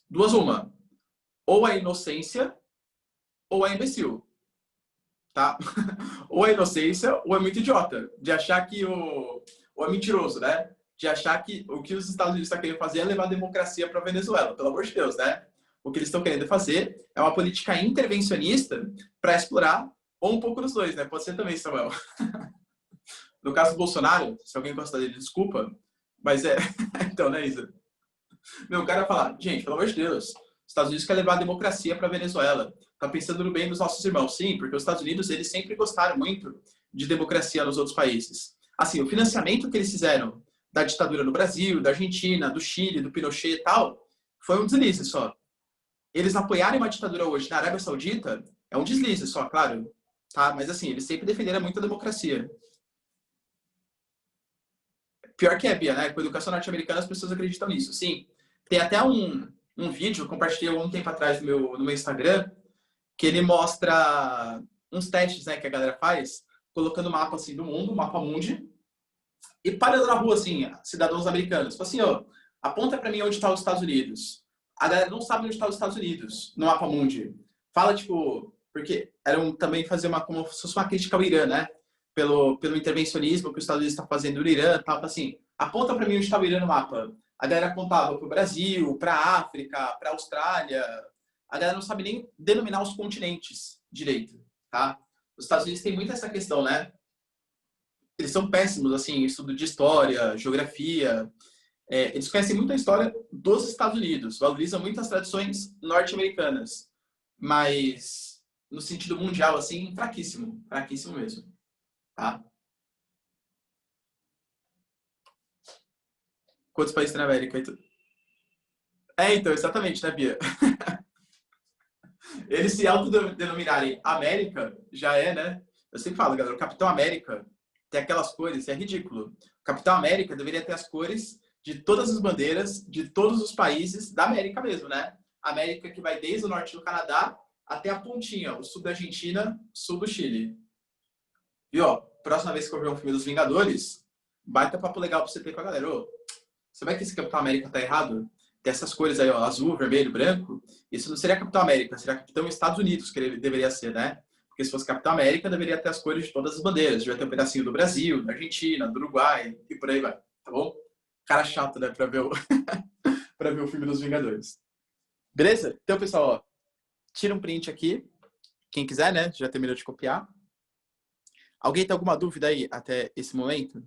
duas uma. Ou é inocência, ou é imbecil. Tá? Ou é inocência, ou é muito idiota. De achar que ou é mentiroso, né? De achar que o que os Estados Unidos estão querendo fazer é levar a democracia para a Venezuela. Pelo amor de Deus, né? O que eles estão querendo fazer é uma política intervencionista para explorar, ou um pouco dos dois, né? Pode ser também, Samuel. No caso do Bolsonaro, se alguém gosta dele, desculpa, mas é... Então, né, Isa? Meu, o cara fala, gente, pelo amor de Deus, os Estados Unidos quer levar a democracia para a Venezuela. Tá pensando no bem dos nossos irmãos. Sim, porque os Estados Unidos, eles sempre gostaram muito de democracia nos outros países. Assim, o financiamento que eles fizeram da ditadura no Brasil, da Argentina, do Chile, do Pinochet e tal, foi um deslize só. Eles apoiarem uma ditadura hoje na Arábia Saudita é um deslize só, claro. Tá? Mas assim, eles sempre defenderam muito a democracia. Pior que é, Bia, né? Com a educação norte-americana as pessoas acreditam nisso. Sim, tem até um vídeo, compartilhei um tempo atrás no meu Instagram, que ele mostra uns testes, né, que a galera faz, colocando o mapa assim, do mundo, o mapa mundi, e parando na rua, assim, cidadãos americanos. Tipo assim, ó, aponta pra mim onde tá os Estados Unidos. A galera não sabe onde tá os Estados Unidos no mapa mundi. Fala, tipo, porque também fazer como se fosse uma crítica ao Irã, né? Pelo intervencionismo que os Estados Unidos estão fazendo no Irã, tal, assim, aponta para mim onde está o Irã no mapa. A galera apontava para o Brasil, para a África, para a Austrália. A galera não sabe nem denominar os continentes direito, tá? Os Estados Unidos têm muito essa questão, né? Eles são péssimos, assim, em estudo de história, geografia. Eles conhecem muito a história dos Estados Unidos, valorizam muito as tradições norte-americanas, mas no sentido mundial, assim, fraquíssimo, fraquíssimo mesmo. Tá? Quantos países tem na América? Então, exatamente, né, Bia? Eles se autodenominarem América, já é, né? Eu sempre falo, galera, o Capitão América tem aquelas cores, é ridículo. O Capitão América deveria ter as cores de todas as bandeiras de todos os países da América mesmo, né? América que vai desde o norte do Canadá até a pontinha, o sul da Argentina, sul do Chile. E, ó, próxima vez que eu ver um filme dos Vingadores, baita papo legal pra você ter com a galera. Ô, você vai que esse Capitão América tá errado? Tem essas cores aí, ó, azul, vermelho, branco. Isso não seria Capitão América, seria Capitão Estados Unidos, que ele deveria ser, né? Porque se fosse Capitão América, deveria ter as cores de todas as bandeiras. Devia ter um pedacinho do Brasil, da Argentina, do Uruguai e por aí vai, tá bom? Cara chato, né, pra ver o, pra ver o filme dos Vingadores. Beleza? Então, pessoal, ó, tira um print aqui. Quem quiser, né? Já terminou de copiar. Alguém tem alguma dúvida aí até esse momento?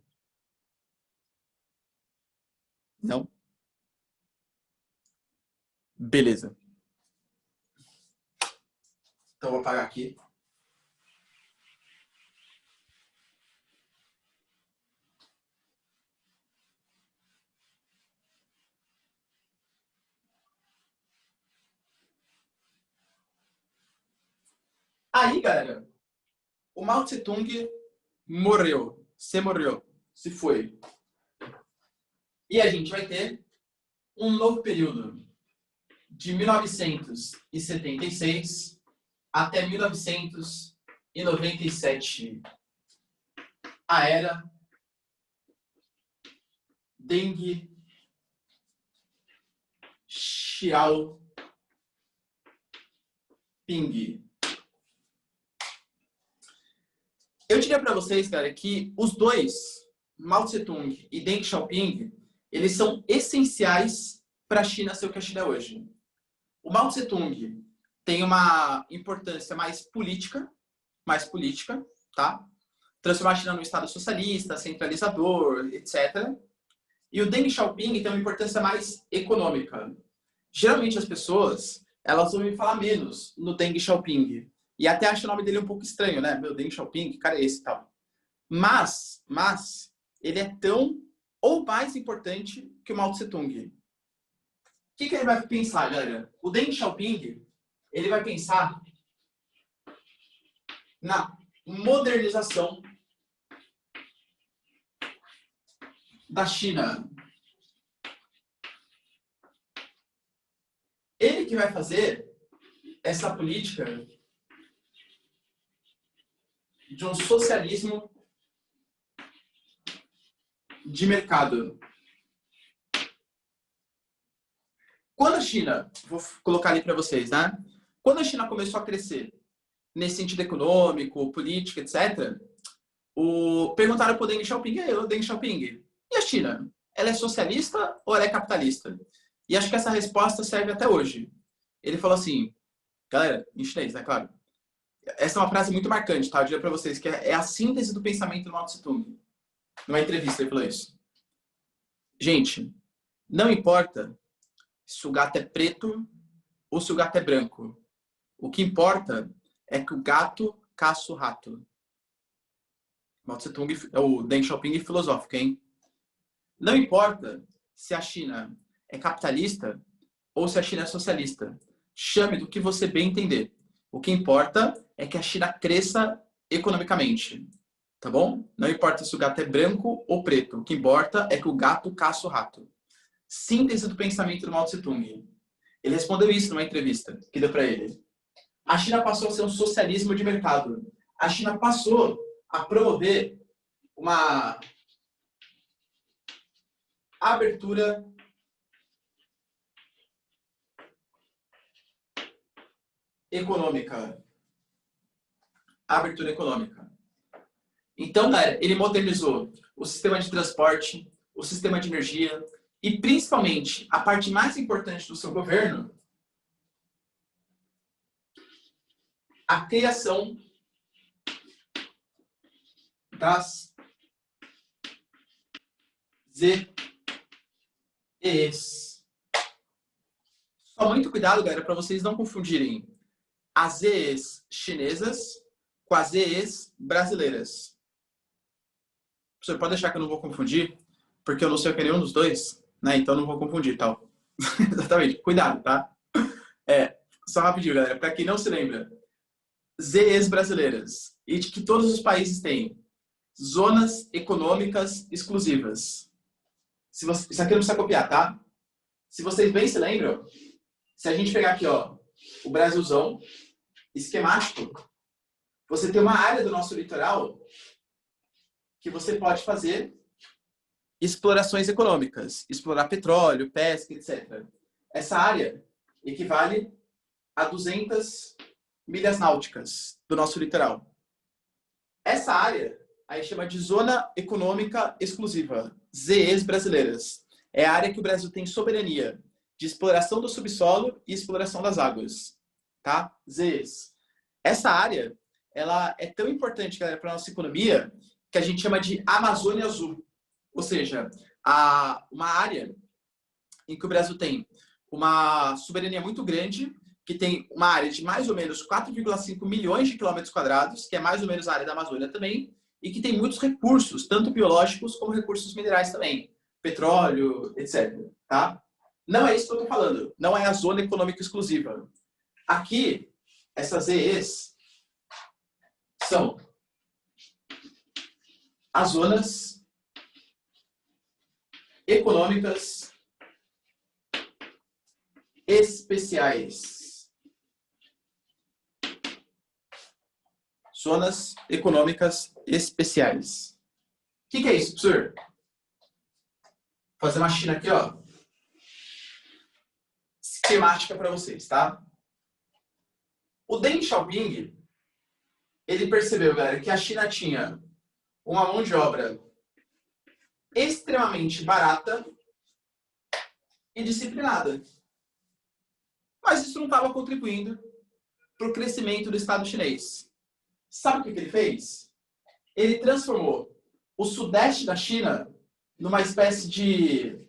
Não? Beleza. Então, vou apagar aqui. Aí, galera, o Mao Tse Tung morreu. Se morreu. Se foi. E a gente vai ter um novo período de 1976 até 1997. A era Deng Xiaoping. Eu diria para vocês, cara, que os dois, Mao Tse Tung e Deng Xiaoping, eles são essenciais para a China ser o que a China é hoje. O Mao Tse Tung tem uma importância mais política, tá? Transformar a China num estado socialista, centralizador, etc. E o Deng Xiaoping tem uma importância mais econômica. Geralmente as pessoas, elas vão me falar menos no Deng Xiaoping. E até acho o nome dele um pouco estranho, né? Meu, Deng Xiaoping, que cara é esse e tal? Mas, ele é tão ou mais importante que o Mao Tse Tung. O que ele vai pensar, galera? O Deng Xiaoping, ele vai pensar na modernização da China. Ele que vai fazer essa política de um socialismo de mercado. Quando a China, vou colocar ali para vocês, né? Quando a China começou a crescer nesse sentido econômico, político, etc., perguntaram para o Deng Xiaoping, Deng Xiaoping, e a China? Ela é socialista ou ela é capitalista? E acho que essa resposta serve até hoje. Ele falou assim, galera, em chinês, né, claro. Essa é uma frase muito marcante, tá? Eu diria para vocês que é a síntese do pensamento do Mao Tse Tung. Numa entrevista ele falou isso. Gente, não importa se o gato é preto ou se o gato é branco. O que importa é que o gato caça o rato. Mao Tse Tung, o Deng Xiaoping filosófico, hein? Não importa se a China é capitalista ou se a China é socialista. Chame do que você bem entender. O que importa é que a China cresça economicamente. Tá bom? Não importa se o gato é branco ou preto. O que importa é que o gato caça o rato. Síntese do pensamento do Mao Tse Tung. Ele respondeu isso numa entrevista que deu para ele. A China passou a ser um socialismo de mercado. A China passou a promover uma abertura econômica. Abertura econômica. Então, galera, ele modernizou o sistema de transporte, o sistema de energia e, principalmente, a parte mais importante do seu governo, a criação das ZEs. Só muito cuidado, galera, para vocês não confundirem as ZEs chinesas com as ZEs brasileiras. Você pode deixar que eu não vou confundir, porque eu não sei o que é nenhum dos dois, né? Então não vou confundir, tal. Exatamente. Cuidado, tá? Só rapidinho, galera. Para quem não se lembra, ZEs brasileiras e de que todos os países têm zonas econômicas exclusivas. Isso aqui não precisa copiar, tá? Se vocês bem se lembram, se a gente pegar aqui, ó, o Brasilzão esquemático, você tem uma área do nosso litoral que você pode fazer explorações econômicas, explorar petróleo, pesca, etc. Essa área equivale a 200 milhas náuticas do nosso litoral. Essa área aí chama de Zona Econômica Exclusiva, ZEs brasileiras. É a área que o Brasil tem soberania de exploração do subsolo e exploração das águas, tá? ZEs. Essa área, ela é tão importante, galera, para a nossa economia, que a gente chama de Amazônia Azul. Ou seja, uma área em que o Brasil tem uma soberania muito grande, que tem uma área de mais ou menos 4,5 milhões de quilômetros quadrados, que é mais ou menos a área da Amazônia também, e que tem muitos recursos, tanto biológicos como recursos minerais também. Petróleo, etc. Tá? Não é isso que eu estou falando. Não é a zona econômica exclusiva. Aqui, essas ZEs são as zonas econômicas especiais. Zonas econômicas especiais. O que é isso, professor? Vou fazer uma China aqui, ó. Esquemática para vocês, tá? O Deng Xiaoping, ele percebeu, galera, que a China tinha uma mão de obra extremamente barata e disciplinada. Mas isso não estava contribuindo para o crescimento do Estado chinês. Sabe o que ele fez? Ele transformou o sudeste da China numa espécie de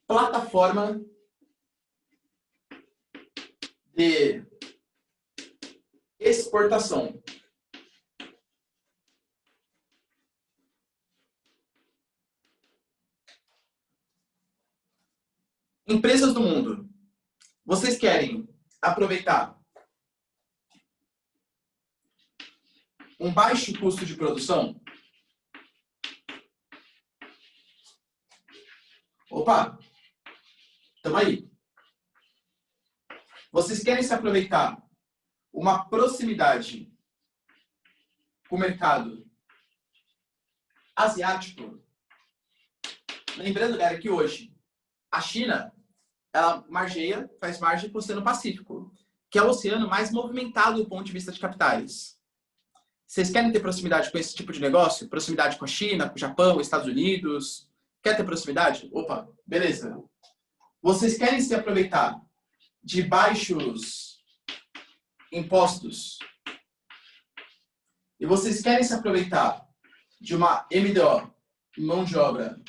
plataforma de exportação. Empresas do mundo, vocês querem aproveitar um baixo custo de produção? Opa, estamos aí. Vocês querem se aproveitar uma proximidade com o mercado asiático, lembrando, galera, que hoje a China, ela margeia, faz margem para o Oceano Pacífico, que é o oceano mais movimentado do ponto de vista de capitais. Vocês querem ter proximidade com esse tipo de negócio? Proximidade com a China, com o Japão, Estados Unidos? Quer ter proximidade? Opa, beleza. Vocês querem se aproveitar de baixos impostos? E vocês querem se aproveitar de uma MDO, mão de obra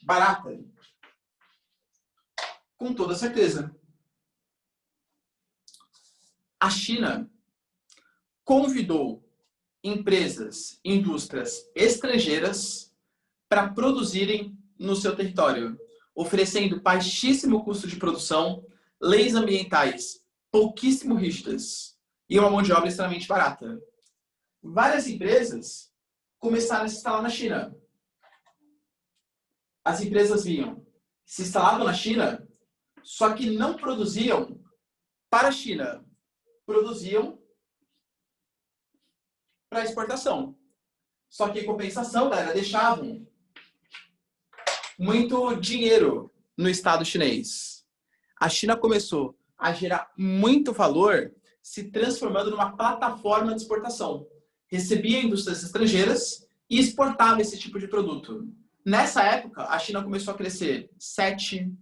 barata? Com toda certeza. A China convidou empresas, indústrias estrangeiras para produzirem no seu território, oferecendo baixíssimo custo de produção, leis ambientais pouquíssimo rígidas e uma mão de obra extremamente barata. Várias empresas começaram a se instalar na China. As empresas vinham, se instalavam na China, só que não produziam para a China, produziam para exportação. Só que em compensação, galera, deixavam muito dinheiro no Estado chinês. A China começou a gerar muito valor se transformando numa plataforma de exportação. Recebia indústrias estrangeiras e exportava esse tipo de produto. Nessa época, a China começou a crescer 7%,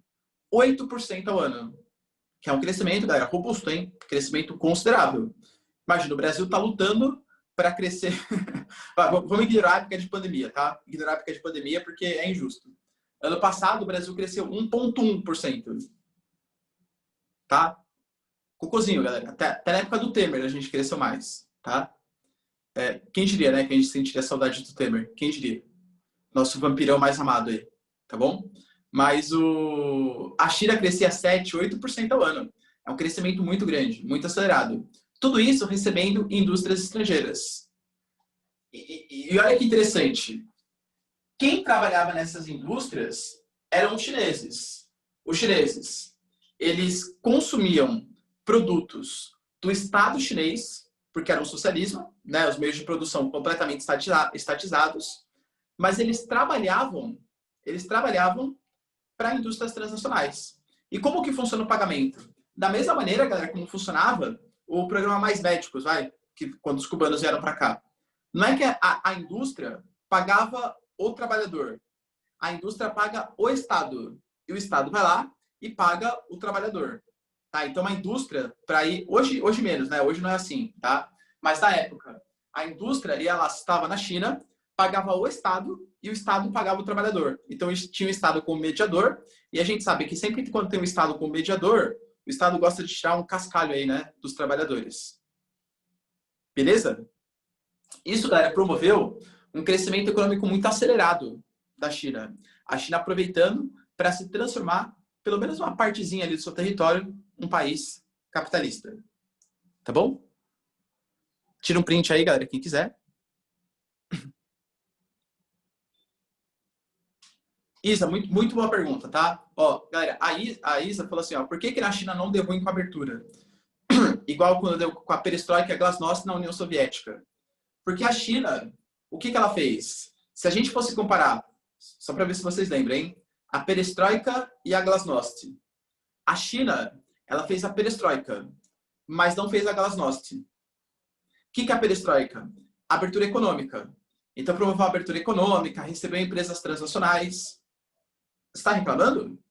8% ao ano. Que é um crescimento, galera, robusto, hein? Crescimento considerável. Imagina, o Brasil está lutando para crescer. Vamos ignorar a época de pandemia, tá? Ignorar a época de pandemia porque é injusto. Ano passado, o Brasil cresceu 1,1%. Tá? Cocôzinho, galera. Até na época do Temer a gente cresceu mais, tá? Quem diria, né? Que a gente sentiria saudade do Temer? Quem diria? Nosso vampirão mais amado aí, tá bom? Mas a China crescia 7%, 8% ao ano. É um crescimento muito grande, muito acelerado. Tudo isso recebendo indústrias estrangeiras. E olha que interessante. Quem trabalhava nessas indústrias eram os chineses. Os chineses, eles consumiam produtos do Estado chinês, porque era um socialismo, né? Os meios de produção completamente estatizados, mas eles trabalhavam para indústrias transnacionais. E como que funciona o pagamento? Da mesma maneira, galera, como funcionava o programa Mais Médicos, que quando os cubanos vieram para cá. Não é que a indústria pagava o trabalhador. A indústria paga o Estado. E o Estado vai lá e paga o trabalhador. Tá? Então, a indústria, para ir... Hoje menos, né? Hoje não é assim, tá? Mas na época, a indústria, ela estava na China, pagava o Estado e o Estado pagava o trabalhador. Então, tinha o Estado como mediador. E a gente sabe que sempre quando tem um Estado como mediador, o Estado gosta de tirar um cascalho aí, né? Dos trabalhadores. Beleza? Isso, galera, promoveu um crescimento econômico muito acelerado da China. A China aproveitando para se transformar, pelo menos uma partezinha ali do seu território, um país capitalista. Tá bom? Tira um print aí, galera, quem quiser. Isa, muito boa pergunta, tá? Ó, galera, a Isa falou assim, ó, por que na China não deu ruim com a abertura? Igual quando deu com a perestroika e a glasnost na União Soviética. Porque a China, o que ela fez? Se a gente fosse comparar, só para ver se vocês lembram, hein? A perestroika e a glasnost. A China, ela fez a perestroika, mas não fez a glasnost. O que é a perestroika? Abertura econômica. Então, promoveu a abertura econômica, recebeu empresas transnacionais. Você está reclamando?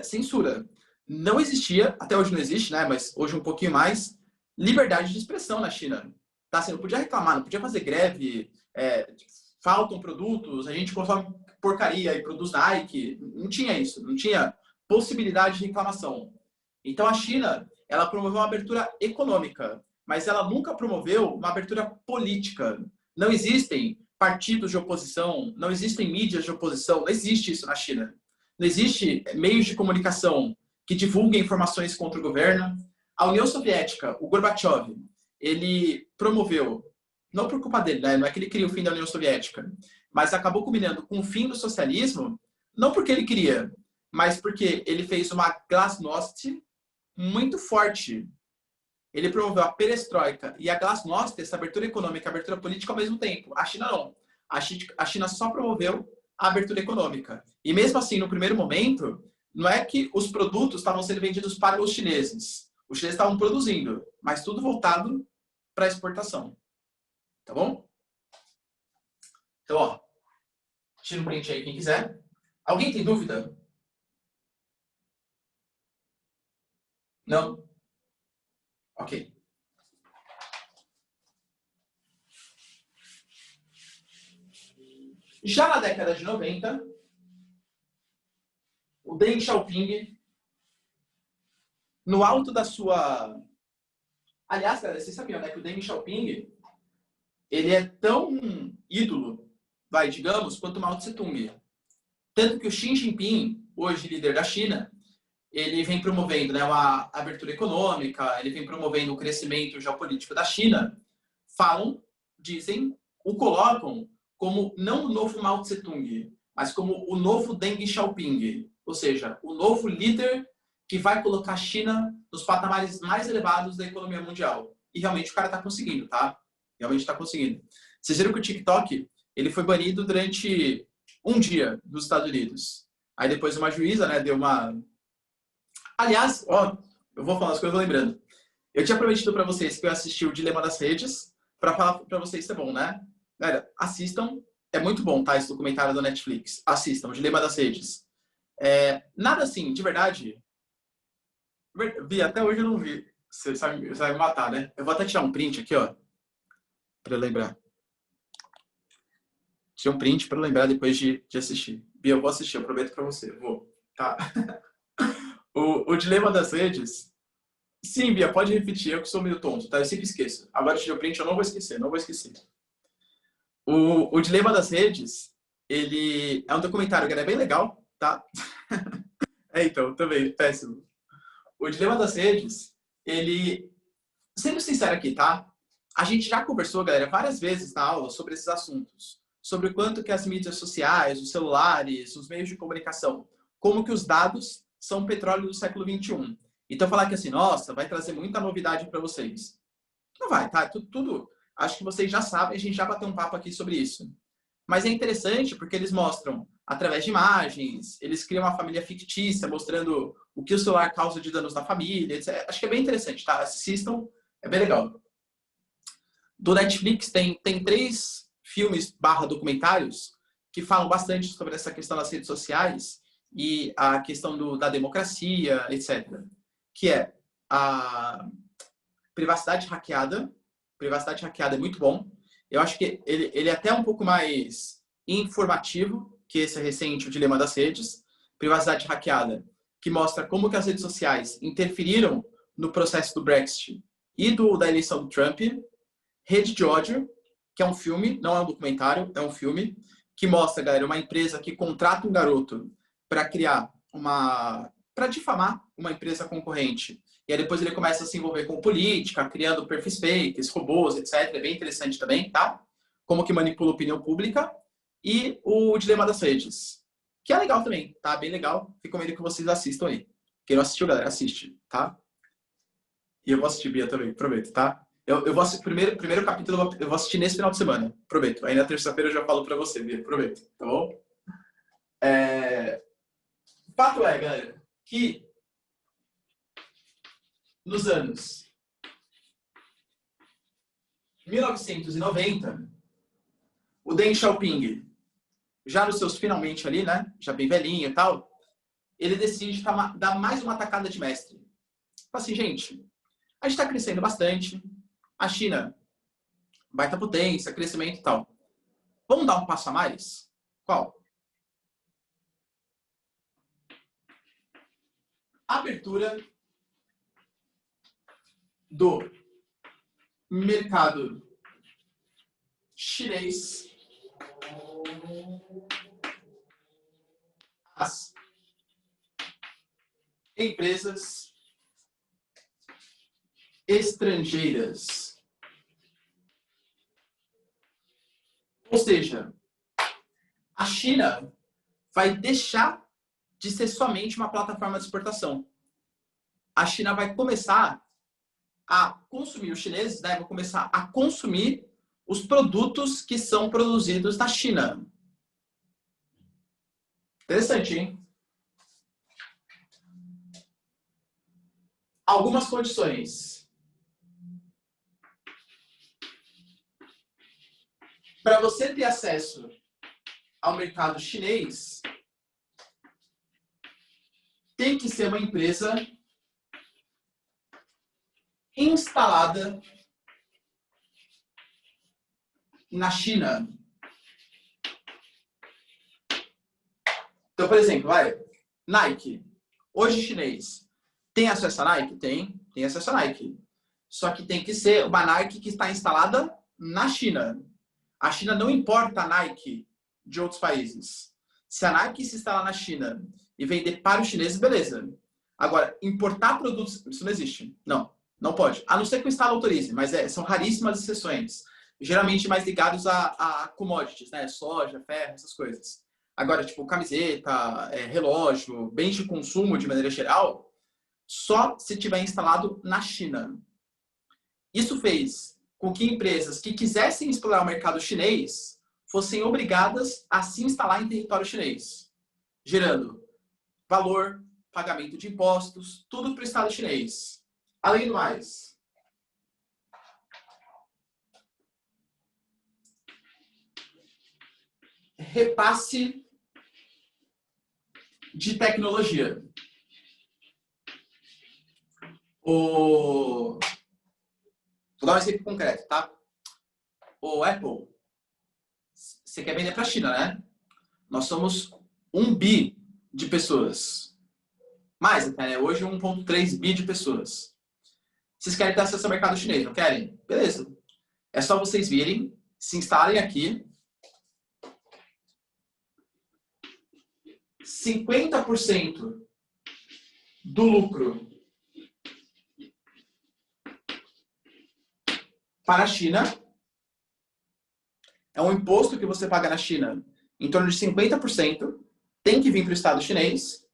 Censura. Não existia, até hoje não existe, né? Mas hoje um pouquinho mais, liberdade de expressão na China. Tá? Você não podia reclamar, não podia fazer greve, faltam produtos, a gente consome porcaria e produz Nike. Não tinha isso, não tinha possibilidade de reclamação. Então a China, ela promoveu uma abertura econômica, mas ela nunca promoveu uma abertura política. Não existem partidos de oposição, não existem mídias de oposição, não existe isso na China. Não existe meios de comunicação que divulguem informações contra o governo. A União Soviética, o Gorbachev, ele promoveu, não por culpa dele, né? Não é que ele queria o fim da União Soviética, mas acabou culminando com o fim do socialismo, não porque ele queria, mas porque ele fez uma glasnost muito forte. ele promoveu a perestroika e a glasnost, essa abertura econômica e a abertura política ao mesmo tempo. A China não. A China só promoveu a abertura econômica. E mesmo assim, no primeiro momento, não é que os produtos estavam sendo vendidos para os chineses. Os chineses estavam produzindo, mas tudo voltado para a exportação. Tá bom? Então, ó, tira um print aí quem quiser. Alguém tem dúvida? Não? Ok. Já na década de 90, o Deng Xiaoping, no alto da sua... Aliás, galera, vocês sabiam, né, que o Deng Xiaoping, ele é tão ídolo, digamos, quanto Mao Tse-tung. Tanto que o Xi Jinping, hoje líder da China, ele vem promovendo, né, uma abertura econômica, ele vem promovendo o crescimento geopolítico da China. Dizem, o colocam como não o novo Mao Tse-tung, mas como o novo Deng Xiaoping, ou seja, o novo líder que vai colocar a China nos patamares mais elevados da economia mundial. E realmente o cara está conseguindo, tá? Realmente está conseguindo. Vocês viram que o TikTok ele foi banido durante um dia dos Estados Unidos. Aí depois uma juíza, né, deu uma... Aliás, ó, eu vou falar as coisas lembrando. Eu tinha prometido para vocês que eu assisti o Dilema das Redes para falar para vocês se é bom, né? Galera, assistam. É muito bom, tá? Esse documentário da Netflix. Assistam, o Dilema das Redes. Nada assim, de verdade. Vi, até hoje eu não vi. Você vai me matar, né? Eu vou até tirar um print aqui, ó. Para eu lembrar. Tira um print para eu lembrar depois de assistir. Bia, eu vou assistir, eu prometo para você. Vou, tá? O Dilema das Redes... Sim, Bia, pode repetir. Eu que sou meio tonto, tá? Eu sempre esqueço. Agora, tirei o print, eu não vou esquecer, não vou esquecer. O Dilema das Redes, ele é um documentário que é bem legal, tá? Então, também, péssimo. O Dilema das Redes, ele... Sendo sincero aqui, tá? A gente já conversou, galera, várias vezes na aula sobre esses assuntos. Sobre o quanto que as mídias sociais, os celulares, os meios de comunicação, como que os dados são o petróleo do século XXI. Então, falar que assim, nossa, vai trazer muita novidade para vocês. Não vai, tá? Tudo, acho que vocês já sabem, a gente já bateu um papo aqui sobre isso. Mas é interessante porque eles mostram, através de imagens, eles criam uma família fictícia, mostrando o que o celular causa de danos na família, etc. Acho que é bem interessante, tá? Assistam, é bem legal. Do Netflix tem 3 filmes / documentários que falam bastante sobre essa questão das redes sociais e a questão da democracia, etc. Que é a Privacidade Hackeada. Privacidade Hackeada é muito bom. Eu acho que ele é até um pouco mais informativo que esse recente, o Dilema das Redes. Privacidade Hackeada, que mostra como que as redes sociais interferiram no processo do Brexit e da eleição do Trump. Rede de Ódio, que é um filme, não é um documentário, é um filme, que mostra, galera, uma empresa que contrata um garoto para criar para difamar uma empresa concorrente. E aí depois ele começa a se envolver com política, criando perfis fakes, robôs, etc. É bem interessante também, tá? Como que manipula a opinião pública. E o Dilema das Redes, que é legal também, tá? Bem legal. Recomendo que vocês assistam aí. Quem não assistiu, galera, assiste, tá? E eu vou assistir, Bia, também, prometo, tá? Eu vou assistir, primeiro capítulo, eu vou assistir nesse final de semana, prometo. Aí na terça-feira eu já falo pra você, Bia, prometo, tá bom? Fato é, galera, que nos anos 1990, o Deng Xiaoping, já nos seus finalmente ali, né, já bem velhinho e tal, ele decide dar mais uma tacada de mestre. Fala assim, gente, a gente está crescendo bastante, a China, baita potência, crescimento e tal. Vamos dar um passo a mais? Qual? Abertura do mercado chinês às empresas estrangeiras. Ou seja, a China vai deixar de ser somente uma plataforma de exportação. A China vai começar a consumir, os chineses, né, vão começar a consumir os produtos que são produzidos na China. Interessante, hein? Algumas condições. Para você ter acesso ao mercado chinês, tem que ser uma empresa instalada na China. Então, por exemplo, Nike. Hoje, chinês. Tem acesso a Nike? Tem acesso a Nike. Só que tem que ser uma Nike que está instalada na China. A China não importa a Nike de outros países. Se a Nike se instalar na China e vender para os chineses, beleza. Agora, importar produtos, isso não existe. Não pode. A não ser que o Estado autorize, mas são raríssimas exceções. Geralmente mais ligados a commodities, né? Soja, ferro, essas coisas. Agora, tipo, camiseta, relógio, bens de consumo de maneira geral, só se tiver instalado na China. Isso fez com que empresas que quisessem explorar o mercado chinês fossem obrigadas a se instalar em território chinês, gerando valor, pagamento de impostos, tudo para o Estado chinês. Além do mais, repasse de tecnologia. Vou dar um exemplo concreto, tá? O Apple, você quer vender para a China, né? Nós somos 1 bi de pessoas. Mais até, né? Hoje 1,3 bi de pessoas. Vocês querem ter acesso ao mercado chinês, não querem? Beleza. É só vocês virem, se instalem aqui. 50% do lucro para a China. É um imposto que você paga na China em torno de 50%. Tem que vir para o Estado chinês.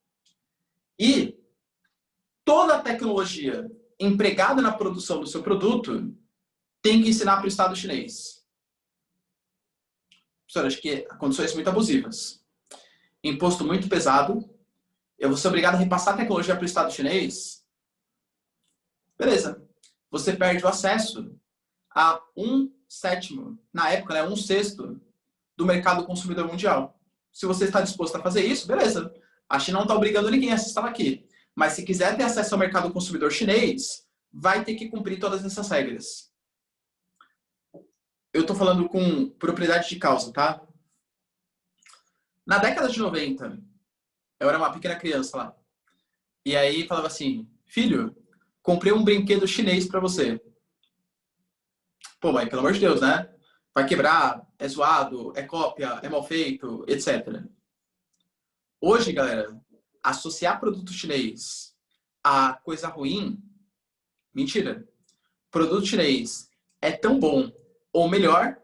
E toda a tecnologia empregada na produção do seu produto tem que ensinar para o Estado chinês. Professor, acho que condições muito abusivas. Imposto muito pesado. Eu vou ser obrigado a repassar a tecnologia para o Estado chinês. Beleza. Você perde o acesso a 1/7, na época, né, 1/6 do mercado consumidor mundial. Se você está disposto a fazer isso, beleza. A China não está obrigando ninguém a se instalar aqui. Mas se quiser ter acesso ao mercado consumidor chinês, vai ter que cumprir todas essas regras. Eu estou falando com propriedade de causa, tá? Na década de 90, eu era uma pequena criança lá. E aí falava assim, filho, comprei um brinquedo chinês para você. Pô, mãe, pelo amor de Deus, né? Vai quebrar, é zoado, é cópia, é mal feito, etc. Hoje, galera, associar produto chinês a coisa ruim, mentira. Produto chinês é tão bom ou melhor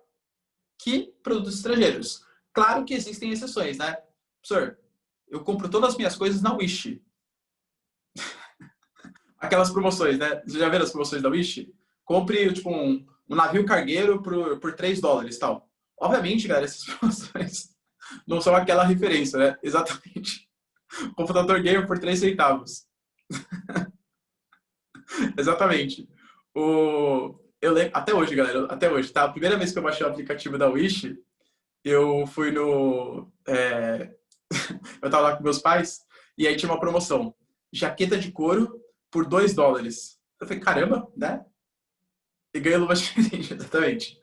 que produtos estrangeiros. Claro que existem exceções, né? Professor, eu compro todas as minhas coisas na Wish. Aquelas promoções, né? Você já viram as promoções da Wish? Compre, tipo, um navio cargueiro por $3 e tal. Obviamente, galera, essas promoções não são aquela referência, né? Exatamente. Computador gamer por 3 centavos. Exatamente. Eu lembro, até hoje, galera, até hoje, tá? A primeira vez que eu baixei o aplicativo da Wish, eu fui no... eu tava lá com meus pais, e aí tinha uma promoção. Jaqueta de couro por $2. Eu falei, caramba, né? E ganhei luva diferente, exatamente.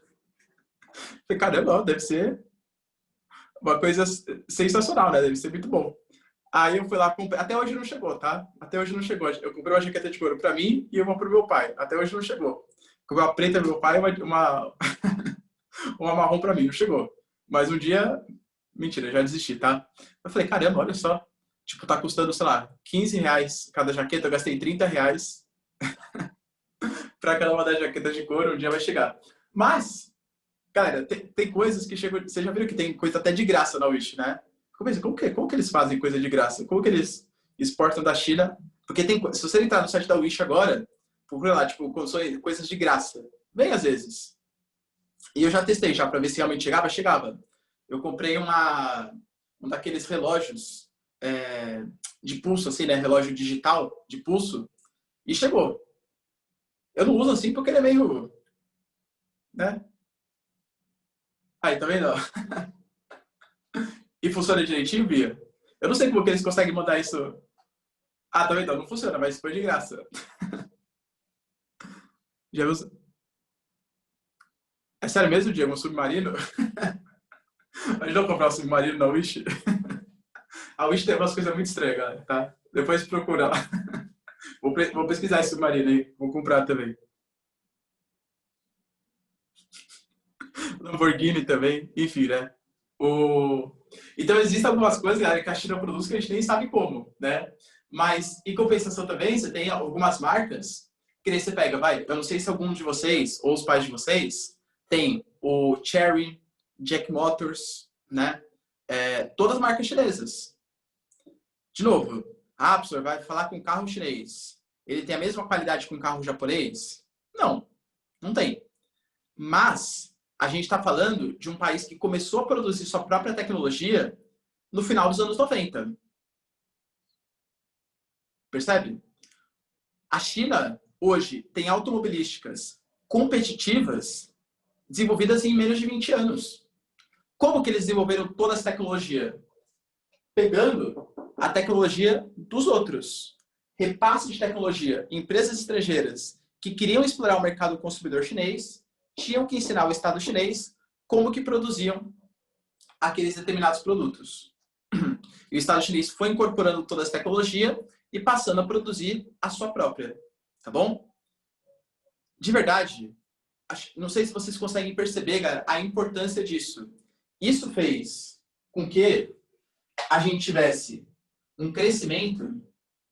Eu falei, caramba, deve ser uma coisa sensacional, né? Deve ser muito bom. Aí eu fui lá, comprei. Até hoje não chegou, tá? Até hoje não chegou. Eu comprei uma jaqueta de couro pra mim e uma pro meu pai. Até hoje não chegou. Comprei uma preta pro meu pai e uma marrom pra mim. Não chegou. Mas um dia... Mentira, já desisti, tá? Eu falei, caramba, olha só. Tipo, tá custando, sei lá, R$ 15 cada jaqueta. Eu gastei R$ 30 pra cada uma das jaquetas de couro. Um dia vai chegar. Mas, galera, tem coisas que chegam... Você já viu que tem coisa até de graça na Wish, né? Como que eles fazem coisa de graça? Como que eles exportam da China? Porque se você entrar no site da Wish agora, Procura lá, tipo, coisas de graça. Vem às vezes. E eu já testei já para ver se realmente chegava. Chegava. Eu comprei um daqueles relógios de pulso, assim, né? Relógio digital de pulso. E chegou. Eu não uso assim porque ele é meio... né? Aí, tá vendo? E funciona direitinho, Bia? Eu não sei como que eles conseguem mandar isso. Ah, tá vendo? Não funciona, mas foi de graça. Já viu? É sério mesmo, Diego? Um submarino? A gente não comprar um submarino na Wish? A Wish tem umas coisas muito estranhas, galera, tá? Depois procura lá. Vou pesquisar esse submarino aí. Vou comprar também. Lamborghini também. Enfim, né? Então, existem algumas coisas, galera, que a China produz que a gente nem sabe como, né? Mas, em compensação também, você tem algumas marcas que daí você pega, vai, eu não sei se algum de vocês, ou os pais de vocês, tem o Chery, Jack Motors, né? Todas marcas chinesas. De novo, professor, vai falar com um carro chinês. Ele tem a mesma qualidade que um carro japonês? Não, não tem. Mas a gente está falando de um país que começou a produzir sua própria tecnologia no final dos anos 90. Percebe? A China, hoje, tem automobilísticas competitivas desenvolvidas em menos de 20 anos. Como que eles desenvolveram toda essa tecnologia? Pegando a tecnologia dos outros. Repasse de tecnologia. Empresas estrangeiras que queriam explorar o mercado consumidor chinês tinham que ensinar o Estado chinês como que produziam aqueles determinados produtos. E o Estado chinês foi incorporando toda essa tecnologia e passando a produzir a sua própria. Tá bom? De verdade, não sei se vocês conseguem perceber, galera, a importância disso. Isso fez com que a gente tivesse um crescimento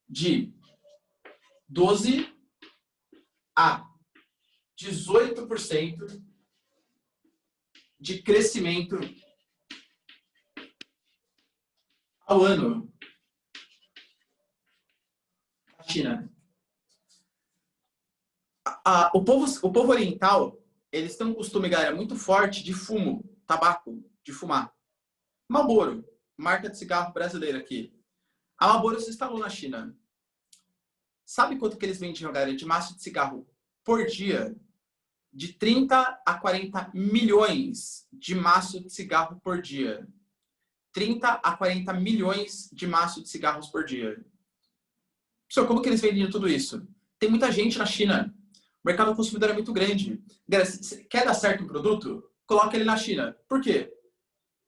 de 12 a 18% de crescimento ao ano na China. O povo oriental, eles têm um costume, galera, muito forte de fumo, tabaco, de fumar. Marlboro, marca de cigarro brasileira aqui. A Marlboro se instalou na China. Sabe quanto que eles vendiam, galera, de maço de cigarro por dia? De 30 a 40 milhões de maço de cigarro por dia. 30 a 40 milhões de maço de cigarros por dia. Pessoal, como que eles vendiam tudo isso? Tem muita gente na China. O mercado consumidor é muito grande. Galera, se quer dar certo um produto, coloca ele na China. Por quê?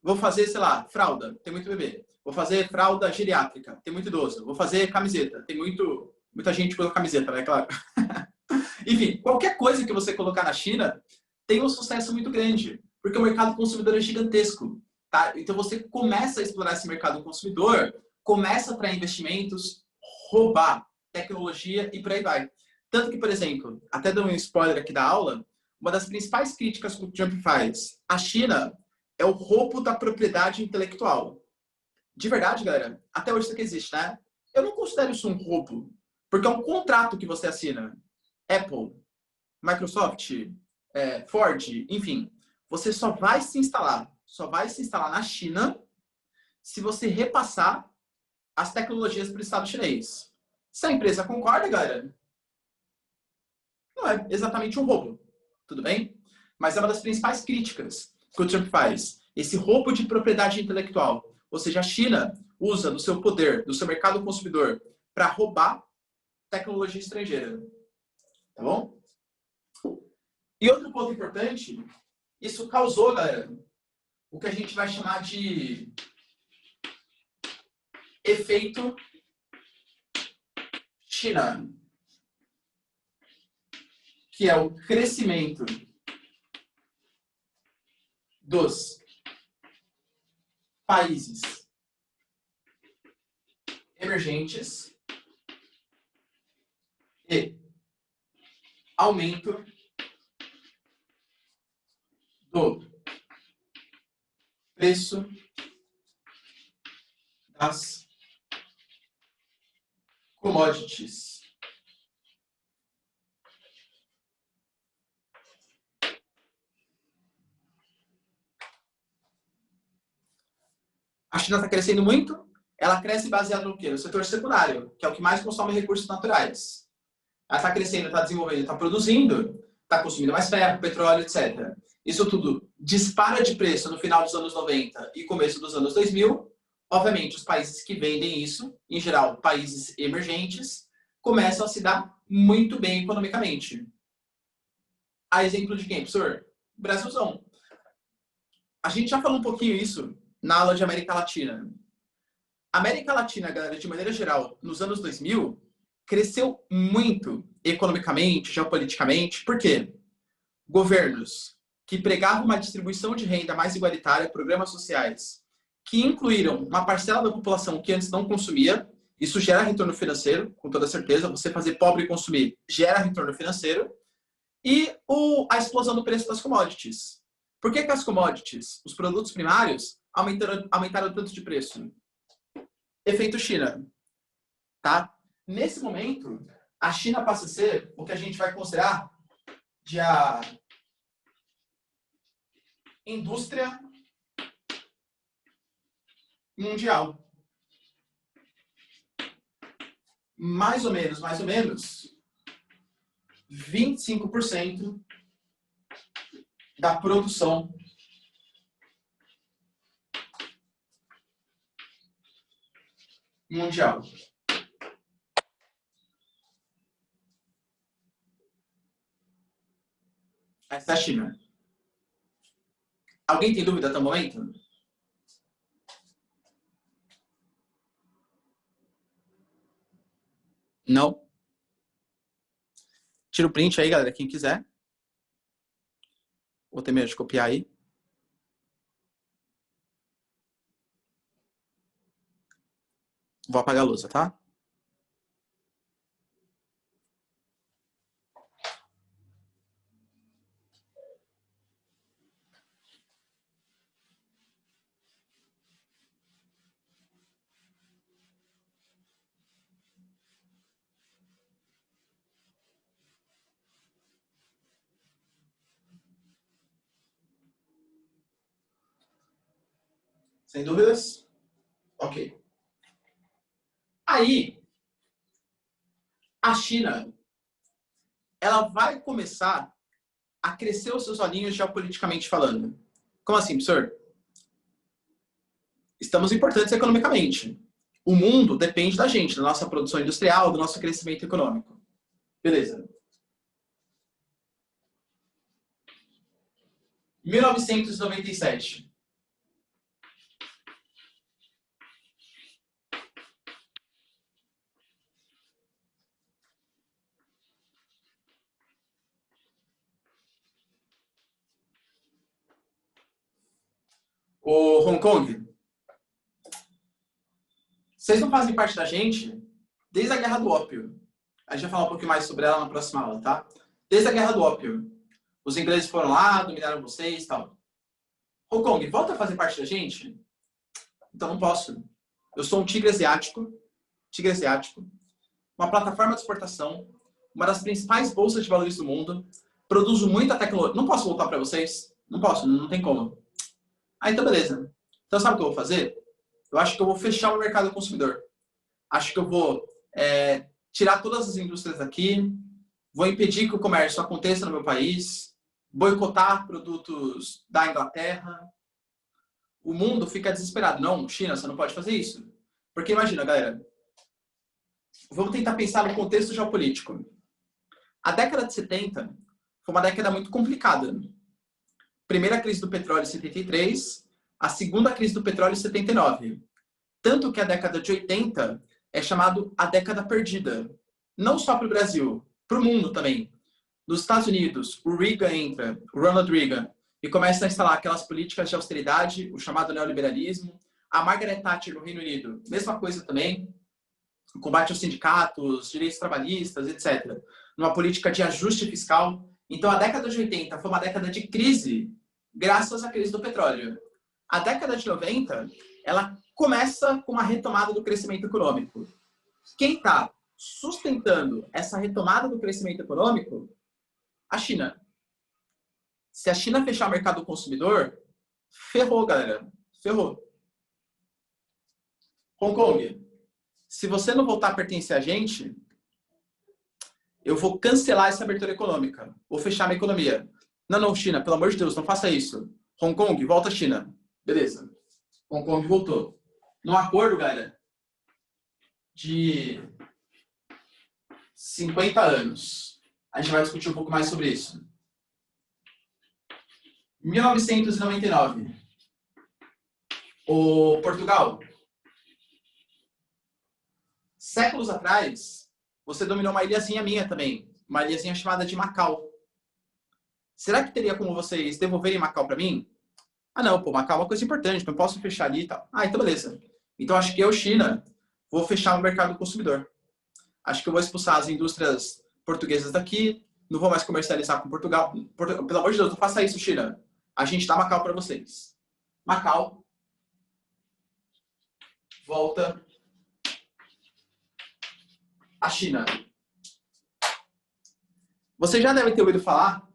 Vou fazer, sei lá, fralda, tem muito bebê. Vou fazer fralda geriátrica, tem muito idoso. Vou fazer camiseta, tem muita gente que usa camiseta, né? Claro. Enfim, qualquer coisa que você colocar na China tem um sucesso muito grande, porque o mercado consumidor é gigantesco. Tá? Então você começa a explorar esse mercado consumidor, começa a atrair investimentos, roubar tecnologia e por aí vai. Tanto que, por exemplo, até dando um spoiler aqui da aula, uma das principais críticas que o Trump faz à China é o roubo da propriedade intelectual. De verdade, galera, até hoje isso aqui existe, né? Eu não considero isso um roubo, porque é um contrato que você assina. Apple, Microsoft, Ford, enfim, você só vai se instalar na China se você repassar as tecnologias para o Estado chinês. Se a empresa concorda, galera, não é exatamente um roubo, tudo bem? Mas é uma das principais críticas que o Trump faz. Esse roubo de propriedade intelectual. Ou seja, a China usa do seu poder, do seu mercado consumidor, para roubar tecnologia estrangeira. Tá bom? E outro ponto importante, isso causou, galera, o que a gente vai chamar de efeito China, que é o crescimento dos países emergentes e aumento do preço das commodities. A China está crescendo muito, ela cresce baseada no quê? No setor secundário, que é o que mais consome recursos naturais. Ela está crescendo, está desenvolvendo, está produzindo, está consumindo mais ferro, petróleo, etc. Isso tudo dispara de preço no final dos anos 90 e começo dos anos 2000. Obviamente, os países que vendem isso, em geral, países emergentes, começam a se dar muito bem economicamente. A exemplo de quem, professor? Brasilzão. A gente já falou um pouquinho isso na aula de América Latina. A América Latina, galera, de maneira geral, nos anos 2000, cresceu muito economicamente, geopoliticamente. Por quê? Governos que pregavam uma distribuição de renda mais igualitária, programas sociais, que incluíram uma parcela da população que antes não consumia. Isso gera retorno financeiro, com toda certeza. Você fazer pobre consumir gera retorno financeiro. E a explosão do preço das commodities. Por que as commodities, os produtos primários, aumentaram tanto de preço? Efeito China. Tá? Nesse momento, a China passa a ser o que a gente vai considerar de a indústria mundial. Mais ou menos, 25% da produção mundial. Essa é a China. Alguém tem dúvida até o momento? Não? Tira o print aí, galera, quem quiser. Vou ter medo de copiar aí. Vou apagar a luz, tá? Sem dúvidas? Ok. Aí, a China, ela vai começar a crescer os seus olhinhos geopoliticamente falando. Como assim, professor? Estamos importantes economicamente. O mundo depende da gente, da nossa produção industrial, do nosso crescimento econômico. Beleza. 1997. O Hong Kong, vocês não fazem parte da gente desde a Guerra do Ópio. A gente vai falar um pouquinho mais sobre ela na próxima aula, tá? Desde a Guerra do Ópio. Os ingleses foram lá, dominaram vocês e tal. Hong Kong, volta a fazer parte da gente? Então não posso. Eu sou um tigre asiático, uma plataforma de exportação, uma das principais bolsas de valores do mundo, produzo muita tecnologia. Não posso voltar para vocês? Não posso, não tem como. Ah, então beleza. Então sabe o que eu vou fazer? Eu acho que eu vou fechar o mercado consumidor. Acho que eu vou tirar todas as indústrias daqui, vou impedir que o comércio aconteça no meu país, boicotar produtos da Inglaterra. O mundo fica desesperado. Não, China, você não pode fazer isso. Porque imagina, galera, vamos tentar pensar no contexto geopolítico. A década de 70 foi uma década muito complicada. Primeira crise do petróleo em 73, a segunda crise do petróleo em 79. Tanto que a década de 80 é chamado a década perdida. Não só para o Brasil, para o mundo também. Nos Estados Unidos, o Reagan entra, o Ronald Reagan, e começa a instalar aquelas políticas de austeridade, o chamado neoliberalismo. A Margaret Thatcher no Reino Unido, mesma coisa também. Combate aos sindicatos, direitos trabalhistas, etc. Numa política de ajuste fiscal. Então, a década de 80 foi uma década de crise, graças à crise do petróleo. A década de 90, ela começa com uma retomada do crescimento econômico. Quem está sustentando essa retomada do crescimento econômico? A China. Se a China fechar o mercado consumidor, ferrou, galera. Ferrou. Hong Kong, se você não voltar a pertencer a gente, eu vou cancelar essa abertura econômica. Vou fechar minha economia. Não, não, China, pelo amor de Deus, não faça isso. Hong Kong, volta a China. Beleza. Hong Kong voltou. Num acordo, galera, de 50 anos. A gente vai discutir um pouco mais sobre isso. 1999. O Portugal. Séculos atrás, você dominou uma ilhazinha minha também. Uma ilhazinha chamada de Macau. Será que teria como vocês devolverem Macau para mim? Ah, não, pô, Macau é uma coisa importante, não posso fechar ali e tal. Ah, então beleza. Então acho que eu, China, vou fechar o mercado do consumidor. Acho que eu vou expulsar as indústrias portuguesas daqui, não vou mais comercializar com Portugal. Pelo amor de Deus, não faça isso, China. A gente dá Macau para vocês. Macau volta a China. Você já deve ter ouvido falar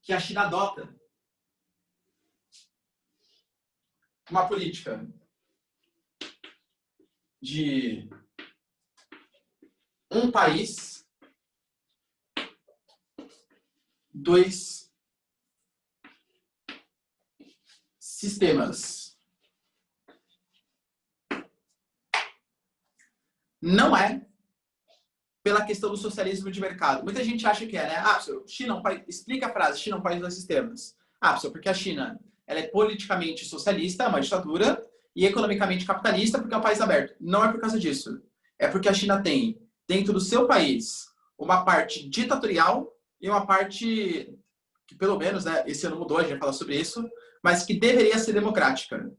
que a China adota uma política de um país, dois sistemas. Não é pela questão do socialismo de mercado. Muita gente acha que é, né? Ah, professor, China é um país... Explica a frase, China é um país dos sistemas. Ah, professor, porque a China ela é politicamente socialista, uma ditadura, e economicamente capitalista, porque é um país aberto. Não é por causa disso. É porque a China tem, dentro do seu país, uma parte ditatorial e uma parte que, pelo menos, né, esse ano mudou, a gente vai falar sobre isso, mas que deveria ser democrática.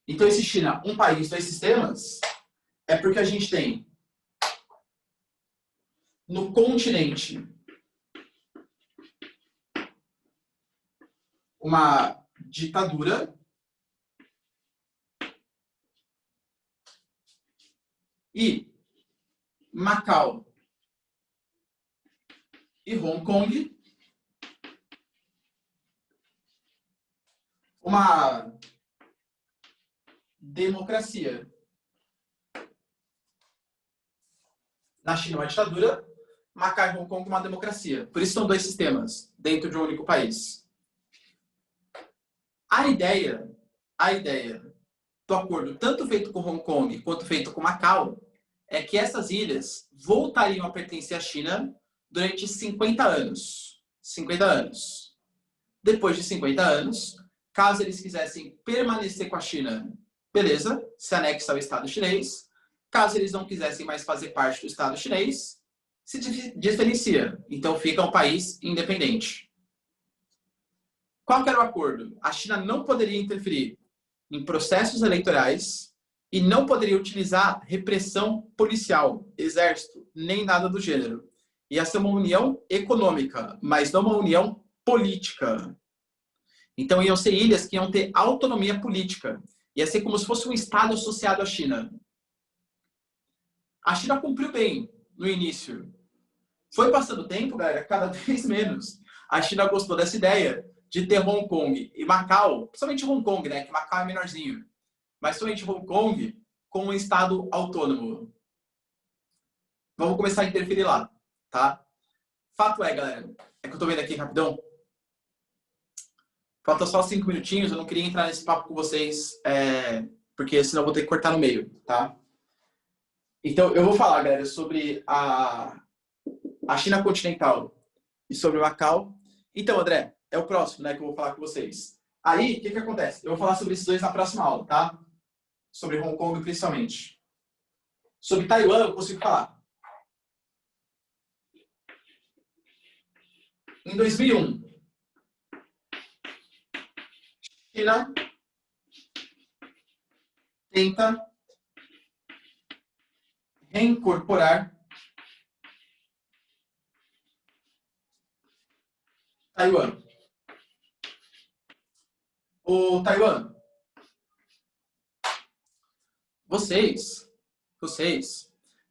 Então, esse China, um país, dois sistemas, é porque a gente tem no continente uma ditadura e Macau e Hong Kong uma democracia. Na China uma ditadura, Macau e Hong Kong uma democracia. Por isso são dois sistemas dentro de um único país. A ideia do acordo, tanto feito com Hong Kong quanto feito com Macau, é que essas ilhas voltariam a pertencer à China durante 50 anos. 50 anos. Depois de 50 anos, caso eles quisessem permanecer com a China, beleza, se anexa ao Estado chinês. Caso eles não quisessem mais fazer parte do Estado chinês, se diferencia. Então fica um país independente. Qual que era o acordo? A China não poderia interferir em processos eleitorais e não poderia utilizar repressão policial, exército, nem nada do gênero. Ia ser uma união econômica, mas não uma união política. Então iam ser ilhas que iam ter autonomia política. Ia ser como se fosse um Estado associado à China. A China cumpriu bem no início. Foi passando o tempo, galera, cada vez menos. A China gostou dessa ideia de ter Hong Kong e Macau, principalmente Hong Kong, né? Que Macau é menorzinho. Mas somente Hong Kong como um estado autônomo. Vamos começar a interferir lá, tá? Fato é, galera, é que eu tô vendo aqui rapidão. Falta só 5 minutinhos, eu não queria entrar nesse papo com vocês, porque senão eu vou ter que cortar no meio, tá? Então, eu vou falar, galera, sobre a China continental e sobre Macau. Então, André, é o próximo, né, que eu vou falar com vocês. Aí, o que acontece? Eu vou falar sobre esses dois na próxima aula, tá? Sobre Hong Kong, principalmente. Sobre Taiwan, eu consigo falar. Em 2001, China tenta reincorporar Taiwan. O Taiwan, vocês,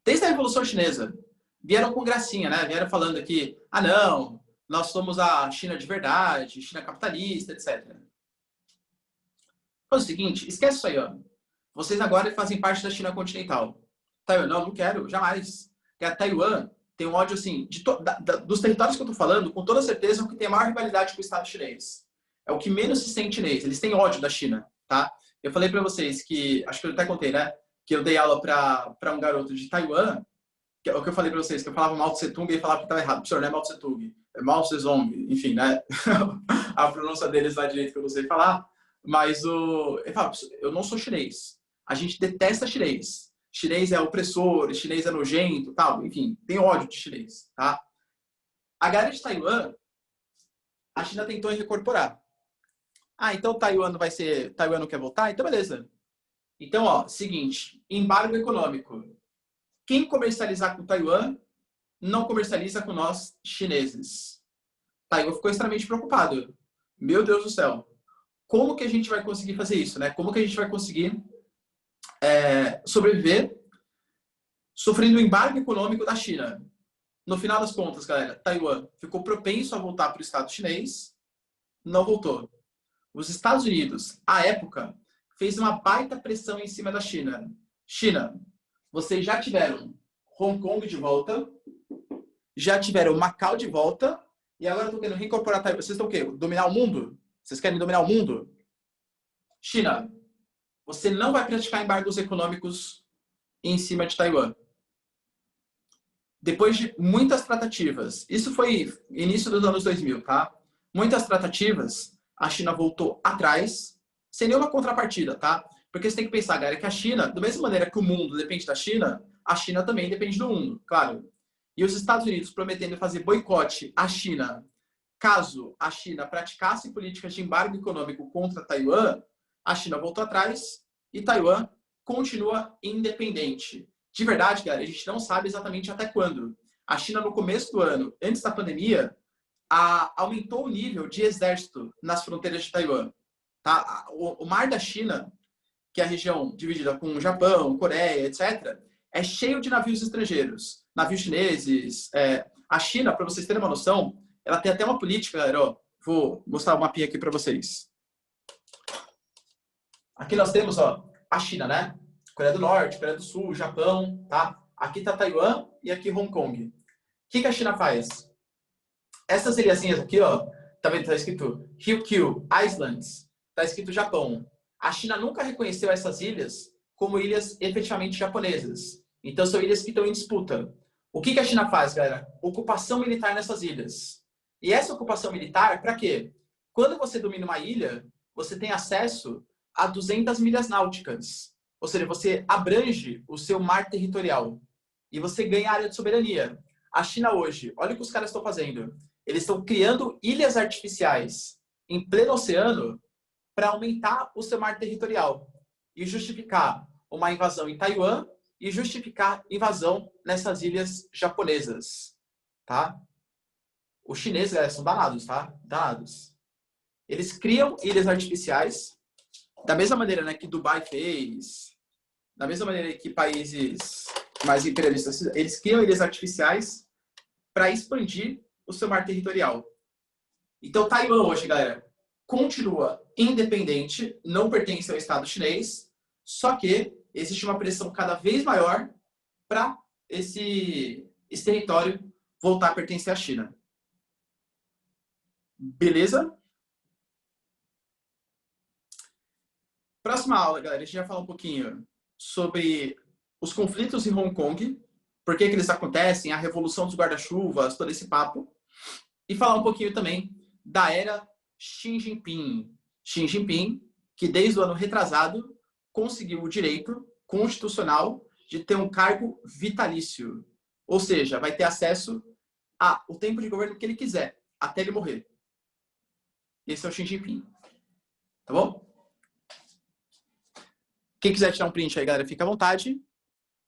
desde a Revolução Chinesa, vieram com gracinha, né? Vieram falando aqui, ah não, nós somos a China de verdade, China capitalista, etc. Faz o seguinte, esquece isso aí, ó. Vocês agora fazem parte da China continental. Taiwan, não quero, jamais. Porque a Taiwan tem um ódio, assim, dos territórios que eu tô falando, com toda certeza, é o que tem a maior rivalidade com o Estado chinês. É o que menos se sente chinês. Eles têm ódio da China, tá? Eu falei pra vocês que, acho que eu até contei, né? Que eu dei aula pra um garoto de Taiwan, que é o que eu falei pra vocês, que eu falava Mao Tse Tung e ele falava que tava errado. Professor, não é Mao Tse Tung, é Mao Zedong, enfim, né? A pronúncia deles lá direito que eu não sei falar. Mas ele fala, eu não sou chinês. A gente detesta chinês. Chinês é opressor, chinês é nojento, tal. Enfim, tem ódio de chinês, tá? A galera de Taiwan, a China tentou recorporar. Ah, então Taiwan não vai ser... Taiwan não quer voltar? Então, beleza. Então, ó, seguinte. Embargo econômico. Quem comercializar com Taiwan, não comercializa com nós chineses. Taiwan ficou extremamente preocupado. Meu Deus do céu. Como que a gente vai conseguir fazer isso, né? Como que a gente vai conseguir sobreviver sofrendo o embargo econômico da China? No final das contas, galera, Taiwan ficou propenso a voltar para o Estado chinês, não voltou. Os Estados Unidos, à época, fez uma baita pressão em cima da China. China, vocês já tiveram Hong Kong de volta, já tiveram Macau de volta, e agora estão querendo reincorporar Taiwan. Vocês estão o quê? Dominar o mundo? Vocês querem dominar o mundo? China, você não vai praticar embargos econômicos em cima de Taiwan. Depois de muitas tratativas, isso foi início dos anos 2000, tá? Muitas tratativas, a China voltou atrás, sem nenhuma contrapartida, tá? Porque você tem que pensar, galera, que a China, da mesma maneira que o mundo depende da China, a China também depende do mundo, claro. E os Estados Unidos prometendo fazer boicote à China, caso a China praticasse políticas de embargo econômico contra Taiwan, a China voltou atrás e Taiwan continua independente. De verdade, galera, a gente não sabe exatamente até quando. A China, no começo do ano, antes da pandemia, aumentou o nível de exército nas fronteiras de Taiwan. Tá? O Mar da China, que é a região dividida com o Japão, Coreia, etc., é cheio de navios estrangeiros. Navios chineses. A China, para vocês terem uma noção, ela tem até uma política, galera. Ó, vou mostrar um mapinha aqui para vocês. Aqui nós temos, ó, a China, né? Coreia do Norte, Coreia do Sul, Japão, tá? Aqui tá Taiwan e aqui Hong Kong. O que a China faz? Essas ilhazinhas aqui, ó, tá vendo? Tá escrito Ryukyu Islands, tá escrito Japão. A China nunca reconheceu essas ilhas como ilhas efetivamente japonesas. Então são ilhas que estão em disputa. O que a China faz, galera? Ocupação militar nessas ilhas. E essa ocupação militar, para quê? Quando você domina uma ilha, você tem acesso a 200 milhas náuticas. Ou seja, você abrange o seu mar territorial. E você ganha área de soberania. A China hoje, olha o que os caras estão fazendo. Eles estão criando ilhas artificiais em pleno oceano para aumentar o seu mar territorial. E justificar uma invasão em Taiwan e justificar invasão nessas ilhas japonesas. Tá? Os chineses, galera, são danados, tá? Danados. Eles criam ilhas artificiais da mesma maneira, né, que Dubai fez, da mesma maneira que países mais imperialistas, eles criam ilhas artificiais para expandir o seu mar territorial. Então, Taiwan hoje, galera, continua independente, não pertence ao Estado chinês, só que existe uma pressão cada vez maior para esse território voltar a pertencer à China. Beleza? Próxima aula, galera, a gente vai falar um pouquinho sobre os conflitos em Hong Kong, por que eles acontecem, a revolução dos guarda-chuvas, todo esse papo. E falar um pouquinho também da era Xi Jinping. Xi Jinping, que desde o ano retrasado conseguiu o direito constitucional de ter um cargo vitalício. Ou seja, vai ter acesso ao tempo de governo que ele quiser, até ele morrer. Esse é o Xi Jinping. Tá bom? Quem quiser tirar um print aí, galera, fica à vontade.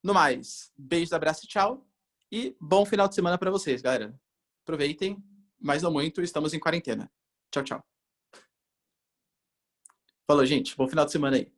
No mais, beijos, abraço e tchau. E bom final de semana para vocês, galera. Aproveitem, mas não muito, estamos em quarentena. Tchau, tchau. Falou, gente. Bom final de semana aí.